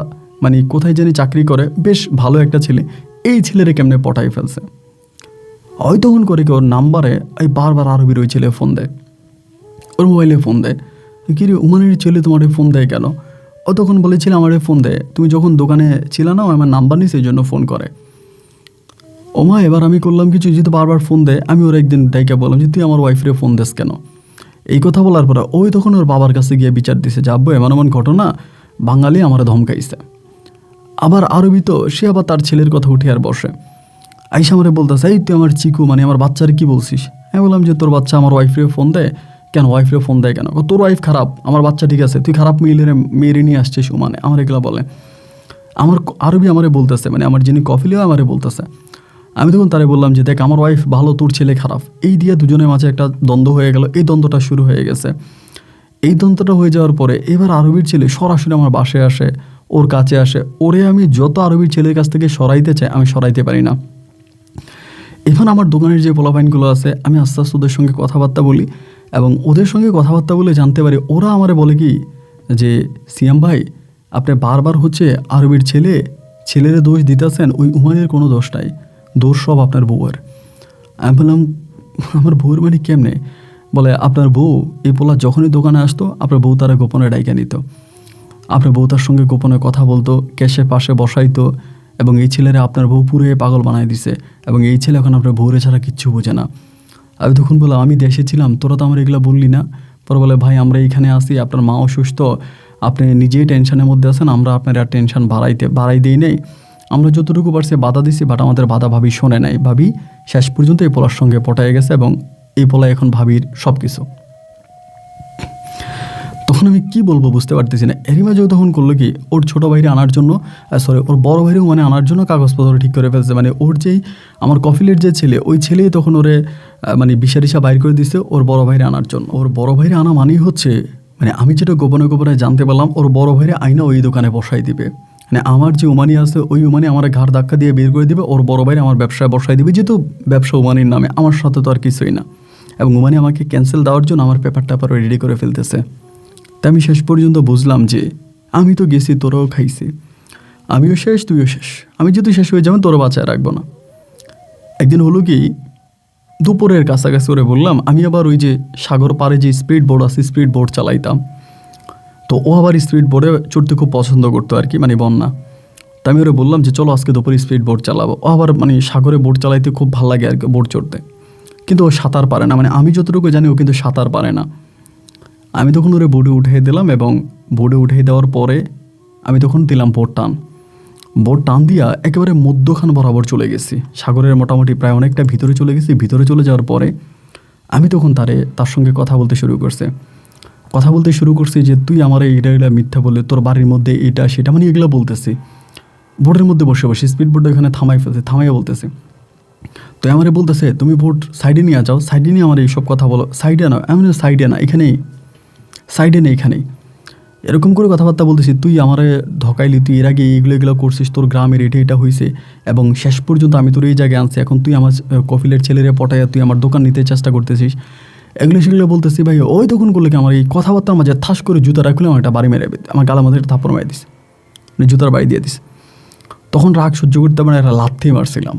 মানে কোথায় জানি চাকরি করে, বেশ ভালো একটা ছেলে। এই ছেলেরে কেমনে পটাই ফেলছে, ওই তখন করে কি ওর নাম্বারে ওই বারবার আরবির ওই ছেলে ফোন দেয়, ওর মোবাইলে ফোন দেয়। কি রে উমানের ছেলে তোমার ফোন দেয় কেন? ও তখন বলেছিল আমার ফোন দেয়, তুমি যখন দোকানে ছিল না, ও আমার নাম্বার নিয়ে সেই জন্য ফোন করে। ওমা এবার আমি করলাম কিছু, যেহেতু বারবার ফোন দেয়, আমি ওর একদিন ডাইকা বললাম যে তুই আমার ওয়াইফরে ফোন দেস কেন? এই কথা বলার পরে ওই তখন ওর বাবার কাছে গিয়ে বিচার দিছে যে আব্বু এমন এমন ঘটনা, বাঙালি আমার ধমকাইছে। আবার আরবি তো সে আবার তার ছেলের কথা উঠে আর বসে আইসা আমারে বলতেছে এই তুই আমার চিকু মানে আমার বাচ্চারে কি বলছিস? আমি বললাম যে তোর বাচ্চা আমার ওয়াইফরে ফোন দেয় কেন? ওয়াইফরে ফোন দেয় কেন? তোর ওয়াইফ খারাপ, আমার বাচ্চা ঠিক আছে, তুই খারাপ মেয়েরে নিয়ে আসছিস মানে আমার এগুলা বলে। আমার আরবি আমারে বলতেছে, মানে আমার যিনি কফিলেও আমারে বলতেছে। আমি তখন তারে বললাম যে দেখ আমার ওয়াইফ ভালো, তোর ছেলে খারাপ। এই দিয়ে দুজনের মাঝে একটা দ্বন্দ্ব হয়ে গেল, এই দ্বন্দ্বটা শুরু হয়ে গেছে। এই দ্বন্দ্বটা হয়ে যাওয়ার পরে এবার আরবির ছেলে সরাসরি আমার বাসায় আসে, ওর কাছে আসে, ওরে আমি যত আরবির ছেলের কাছ থেকে সরাইতে চাই আমি সরাইতে পারি না। এখন আমার দোকানের যে পোলাপাইনগুলো আছে, আমি আস্তে আস্তে ওদের সঙ্গে কথাবার্তা বলি, এবং ওদের সঙ্গে কথাবার্তা বলে জানতে পারি ওরা আমারে বলে কি যে সিয়াম ভাই আপনি বারবার হচ্ছে আরবির ছেলের দোষ দিতেছেন, ওই উমানের কোনো দোষ নাই, দোষ সব আপনার বউয়ের। আমি বললাম আমার বউর মানে কেমনে? বলে আপনার বউ এই পোলা যখনই দোকানে আসতো আপনার বউ তারা গোপনে ডাইকা নিত, আপনার বউ তার সঙ্গে গোপনে কথা বলতো, ক্যাশের পাশে বসাইতো, এবং এই ছেলেরা আপনার বউ পুরো পাগল বানায় দিছে, এবং এই ছেলে এখন আপনার বউরে ছাড়া কিচ্ছু বোঝে না। আমি তখন বললাম আমি দেশে ছিলাম, তোরা তো আমার এগুলো বললি না। পরে বলে ভাই আমরা এইখানে আসি, আপনার মা অসুস্থ, আপনি নিজেই টেনশনের মধ্যে আছেন, আমরা আপনার আর টেনশন বাড়াই দিই নেই, আমরা যতটুকু পারছি বাধা দিছি, বাট আমাদের বাধা ভাবি শোনে নাই। ভাবি শেষ পর্যন্ত এই পোলার সঙ্গে পটায় গেছে, এবং এই পোলা এখন ভাবির সব কিছু। তখন আমি কি বলবো বুঝতে পারতেছি না। এরই মাঝেও তখন করলো কি, ওর ছোটো ভাইরে আনার জন্য, ওর বড় ভাইরেও মানে আনার জন্য কাগজপত্র ঠিক করে ফেলছে। মানে ওর যেই আমার কফিলের যে ছেলে, ওই ছেলেই তখন ওরে মানে বিষারিশা বাইর করে দিচ্ছে ওর বড় ভাইরে আনার জন্য। ওর বড় ভাইরে আনা মানেই হচ্ছে মানে আমি যেটা গোপনে গোপনে জানতে পারলাম, ওর বড় ভাইরে আইনা ওই দোকানে বসাই দিবে। মানে আমার যে উমানি আছে ওই উমানি আমার ঘাড় ধাক্কা দিয়ে বের করে দিবে, ওর বড় ভাইরে আমার ব্যবসায় বসাই দিবে, যেহেতু ব্যবসা উমানির নামে, আমার সাথে তো আর কিছুই না। এবং উমানি আমাকে ক্যান্সেল দেওয়ার জন্য আমার পেপারটা রেডি করে ফেলতেছে। তা আমি শেষ পর্যন্ত বুঝলাম যে আমি তো গেছি, তোরাও খাইছি, আমিও শেষ তুইও শেষ, আমি যেহেতু শেষ হয়ে যাবেন তোরা বাঁচায় রাখবো না। একদিন হলো কি, দুপুরের কাছাকাছি ওরে বললাম, আমি আবার ওই যে সাগর পাড়ে যে স্পিড বোর্ড আছে স্পিড বোর্ড চালাইতাম, তো ও আবার স্পিড বোর্ডে চড়তে খুব পছন্দ করতো আর কি, মানে বন্যা। তা আমি ওরে বললাম যে চলো আজকে দুপুরে স্পিড বোর্ড চালাবো। ও আবার মানে সাগরে বোর্ড চালাইতে খুব ভালো লাগে আর কি, বোর্ড চড়তে, কিন্তু ও সাঁতার পারে না, মানে আমি যতটুকু জানি ও কিন্তু সাঁতার পারে না। আমি তখন ওরে বোর্ডে উঠিয়ে দিলাম, এবং বোর্ডে উঠিয়ে দেওয়ার পরে আমি তখন দিলাম বোর্ড টান দিয়া একেবারে মধ্যখান বরাবর চলে গেছি, সাগরের মোটামুটি প্রায় অনেকটা ভিতরে চলে গেছি। ভিতরে চলে যাওয়ার পরে আমি তখন তার সঙ্গে কথা বলতে শুরু করছি যে তুই আমার এইটা মিথ্যা বলে, তোর বাড়ির মধ্যে এটা সেটা, মানে এগুলো বলতেছি। বোর্ডের মধ্যে বসে স্পিড বোর্ডটা এখানে থামাইয়া বলতেছে। তো আমারে বলতেছে তুমি বোর্ড সাইডে নিয়ে যাও, সাইডে নিয়ে আমার এইসব কথা বলো। সাইডে না, আমি সাইডে না, এখানেই, সাইডে নেই, এখানেই। এরকম করে কথাবার্তা বলতেছি, তুই আমারে ধকাইলি, তুই এর আগে এগুলো করছিস, তোর গ্রামের এটা হয়েছে, এবং শেষ পর্যন্ত আমি তোর এই জায়গায় আনছি, এখন তুই আমার কফিলের ছেলেরে পটাইয়া তুই আমার দোকান নিতে চেষ্টা করতেছিস, সেগুলো বলতেছি। ভাই ওই তখন করলে কি আমার এই কথাবার্তার মাঝে ঠাস করে জুতা রাখলে আমার একটা বাড়ি মেরে আমার গালার মধ্যে একটা থাপ্পড় মেরে দিস, মানে জুতার বাড়ি দিয়ে দিস। তখন রাগ সহ্য করতে মানে একটা লাথি মারছিলাম।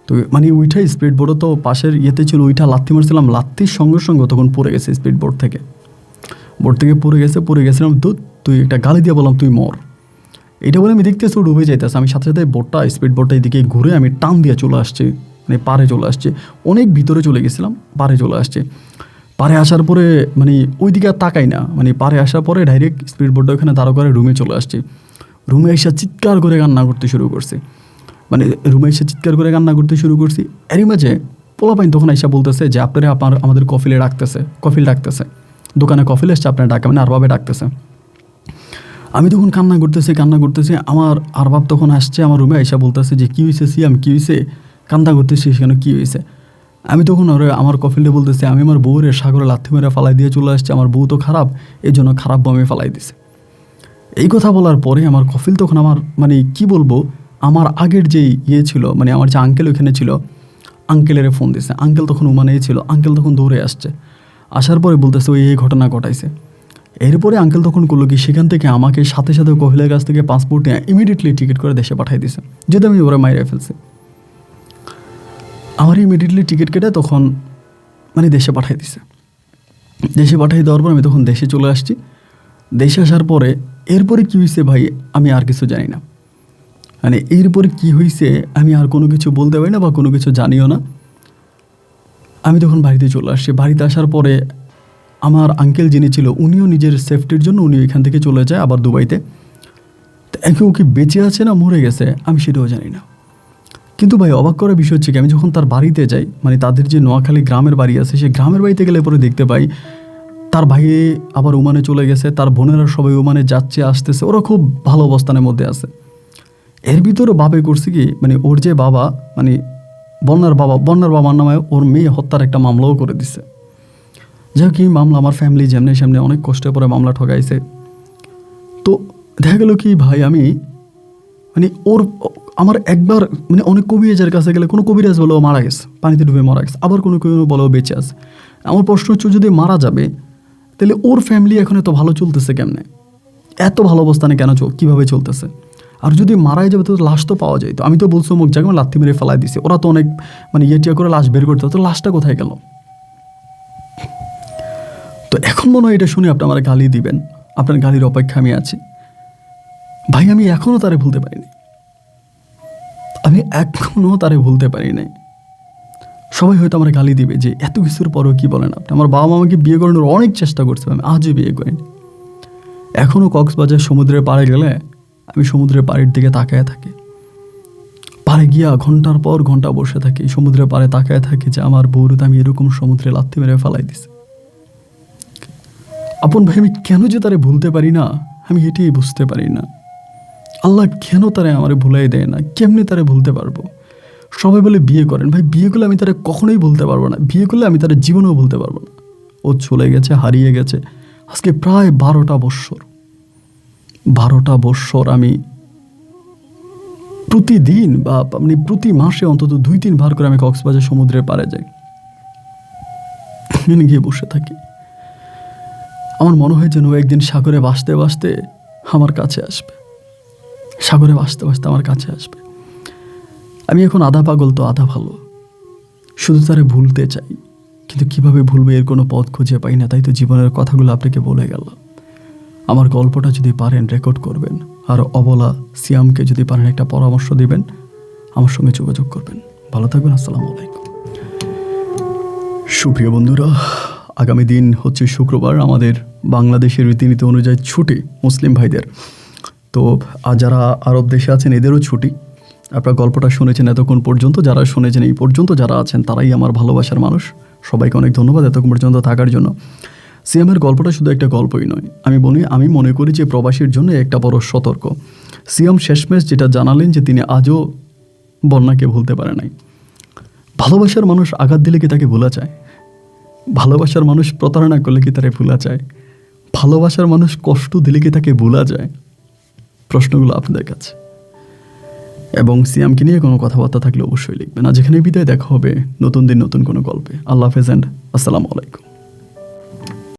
তো মানে ওইটা স্পিড বোর্ডও তো পাশের ইয়েতে ছিল, ওইটা লাথি মারছিলাম, লাথির সঙ্গে সঙ্গে তখন পড়ে গেছে স্পিড বোর্ড থেকে পড়ে গেছিলাম। তুই একটা গালি দিয়ে বললাম তুই মর, এটা বলে আমি দেখতেছি ও ডুবে যাইতেছে। আমি সাথে সাথে স্পিড বোর্ডটা এদিকে ঘুরে আমি টান দিয়ে চলে আসছি, মানে পাড়ে চলে আসছে, অনেক ভিতরে চলে গেছিলাম, পাড়ে চলে আসছে। পাড়ে আসার পরে মানে ওই দিকে আর তাকাই না, মানে পাড়ে আসার পরে ডাইরেক্ট স্পিড বোর্ডটা ওখানে দাঁড়া করে রুমে চলে আসছে। রুমে এসে চিৎকার করে কান্না করতে শুরু করছি, এরই মাঝে পোলাপাইন তখন এসে বলতেছে যে আমাদের কফিল ডাকতেছে, দোকানে কফিল এসছে, আপনার ডাকাবেন, আরবাবে ডাকতেছে। আমি তখন কান্না করতেছি। আমার আরবাব তখন আসছে আমার রুমে, এসে বলতেছে যে কী হয়েছে সিয়াম, কী হয়েছে, কান্না করতেছি সেখানে কী হয়েছে। আমি তখন আমার কফিলে বলতেছি আমি আমার বউয়ের সাগরে লাথি মেরে ফালাই দিয়ে চলে আসছে, আমার বউ তো খারাপ, এই জন্য খারাপ বমে ফালাই দিছে। এই কথা বলার পরে আমার কফিল তখন আমার মানে কি বলবো, আমার আগের যে ছিল, মানে আমার যে আঙ্কেল ওখানে ছিল, আঙ্কেলের ফোন দিছে। আঙ্কেল তখন ওমানেই ছিল, আঙ্কেল তখন দৌড়ে আসছে, আসার পরে বলতেছে ওই এই ঘটনা ঘটাইছে। এরপরে আঙ্কেল তখন করলো কি, সেখান থেকে আমাকে সাথে সাথে কফিলের কাছ থেকে পাসপোর্ট নিয়ে ইমিডিয়েটলি টিকিট করে দেশে পাঠিয়ে দিছে, যদি আমি ওরা মাইরে ফেলছি। আমার ইমিডিয়েটলি টিকিট কেটে তখন মানে দেশে পাঠিয়ে দিছে। দেশে পাঠিয়ে দেওয়ার পর আমি তখন দেশে চলে আসছি। দেশে আসার পরে এরপরে কী হয়েছে ভাই আমি আর কিছু জানি না, মানে এরপরে কী হয়েছে আমি আর কোনো কিছু বলতে পারি না বা কোনো কিছু জানিও না। আমি তখন বাড়িতে চলে আসছি। বাড়িতে আসার পরে আমার আঙ্কেল যিনি ছিল উনিও নিজের সেফটির জন্য উনি এখান থেকে চলে যায় আবার দুবাইতে। একে ওকে বেঁচে আছে না মরে গেছে আমি সেটাও জানি না। কিন্তু ভাই অবাক করার বিষয় হচ্ছে কি, আমি যখন তার বাড়িতে যাই, মানে তাদের যে নোয়াখালী গ্রামের বাড়ি আছে, সেই গ্রামের বাড়িতে গেলে পরে দেখতে পাই তার ভাই আবার ওমানে চলে গেছে, তার বোনেরা সবাই ওমানে যাচ্ছে আসতেছে, ওরা খুব ভালো অবস্থানের মধ্যে আছে। এর ভিতরে বাবে করছে কি, মানে ওর যে বাবা, মানে বন্যার বাবার নামে ওর মেয়ে হত্যার একটা মামলাও করে দিছে। যাই হোক, এই মামলা আমার ফ্যামিলি যেমনি সেমনি অনেক কষ্টের পরে মামলা ঠকাইছে। তো দেখা গেল কি ভাই, আমি মানে আমার একবার মানে অনেক কবিরাজের কাছে গেলে কোনো কবিরাজ বলেও মারা গেছে, পানিতে ডুবে মারা গেছে, আবার কোনো বলেও বেঁচে আছে। আমার প্রশ্ন হচ্ছে যদি মারা যাবে তাহলে ওর ফ্যামিলি এখন এত ভালো চলতেছে কেমনে, এত ভালো অবস্থানে কেন কীভাবে চলতেছে? আর যদি মারাই যাবে তো লাশ তো পাওয়া যায়, তো আমি তো বলছি অমুক জায়গায় লাথি মেরে ফেলাই দিছে, ওরা তো অনেক মানে টিয়া করে লাশ বের করতে, তো লাশটা কোথায় গেল? তো এখন মনে হয় এটা শুনে আপনি আমার গালি দিবেন, আপনার গালির অপেক্ষা আমি আছি। ভাই আমি এখনও তারে ভুলতে পারিনি, আমি এখনও তারে ভুলতে পারি নাই। সবাই হয়তো আমার গালি দিবে যে এত কিছুর পরও কি বলেন আপনি। আমার বাবা মা আমাকে বিয়ে করানোর অনেক চেষ্টা করছে, আমি আজও বিয়ে করিনি। এখনও কক্সবাজার সমুদ্রের পাড়ে গেলে আমি সমুদ্রের পাড়ের দিকে তাকায় থাকি, পাড়ে গিয়া ঘন্টার পর ঘন্টা বসে থাকি, সমুদ্রের পাড়ে তাকায় থাকি যে আমার বউরুতে আমি এরকম সমুদ্রে লাথি মেরে ফেলাই দিছি। আপন ভাই আমি কেন যে তারে ভুলতে পারি না, আমি এটাই বুঝতে পারি না। আল্লাহ কেন তারে আমারে ভুলাই দেয় না, কেমনে তারে ভুলতে পারবো? সবাই বলে বিয়ে করেন, ভাই বিয়ে করলে আমি তারে কখনোই ভুলতে পারবো না, বিয়ে করলে আমি তারে জীবনেও ভুলতে পারবো না। ও চলে গেছে, হারিয়ে গেছে আজকে প্রায় 12টা বৎসর। 12টা বৎসর আমি প্রতিদিন বা মানে প্রতি মাসে অন্তত 2-3 বার করে আমি কক্সবাজার সমুদ্রের পাড়ে যাই, গিয়ে বসে থাকি। আমার মনে হয় যেন একদিন সাগরে ভাসতে ভাসতে আমার কাছে আসবে, সাগরে ভাসতে ভাসতে আমার কাছে আসবে। আমি এখন আধা পাগল তো আধা ভালো, শুধু তারে ভুলতে চাই, কিন্তু কিভাবে ভুলবে এর কোনো পথ খুঁজে পাই না। তাই তো জীবনের কথাগুলো আপনাকে বলে গেলাম। আমার গল্পটা যদি পারেন রেকর্ড করবেন, আর অবলা সিয়ামকে যদি পারেন একটা পরামর্শ দিবেন, আমার সঙ্গে যোগাযোগ করবেন। ভালো থাকবেন, আসসালামু আলাইকুম। সুপ্রিয় বন্ধুরা, আগামী দিন হচ্ছে শুক্রবার, আমাদের বাংলাদেশের রীতিনীতি অনুযায়ী ছুটি মুসলিম ভাইদের। তো যারা আরব দেশে আছেন এদেরও ছুটি। আপনারা গল্পটা শুনেছেন এতক্ষণ পর্যন্ত, যারা শুনেছেন এই পর্যন্ত যারা আছেন তারাই আমার ভালোবাসার মানুষ। সবাইকে অনেক ধন্যবাদ এতক্ষণ পর্যন্ত থাকার জন্য। সিয়ামের গল্পটা শুধু একটা গল্পই নয়, আমি মনে করি যে প্রবাসীর জন্য একটা বড় সতর্ক। সিয়াম শেষমেশ যেটা জানালেন যে তিনি আজও বন্যাকে ভুলতে পারে নাই। ভালোবাসার মানুষ আঘাত দিলে কি তাকে ভোলা যায়? ভালোবাসার মানুষ প্রতারণা করলে কি তারে ভোলা যায়? ভালোবাসার মানুষ কষ্ট দিলে কি তাকে ভোলা যায়? প্রশ্নগুলো আপনাদের কাছে। এবং সিয়ামকে নিয়ে কোনো কথাবার্তা থাকলে অবশ্যই লিখবেন। আর যেখানে বিদায়, দেখা হবে নতুন দিন নতুন কোনো গল্পে। আল্লাহ হাফেজ এন্ড আসসালামু আলাইকুম।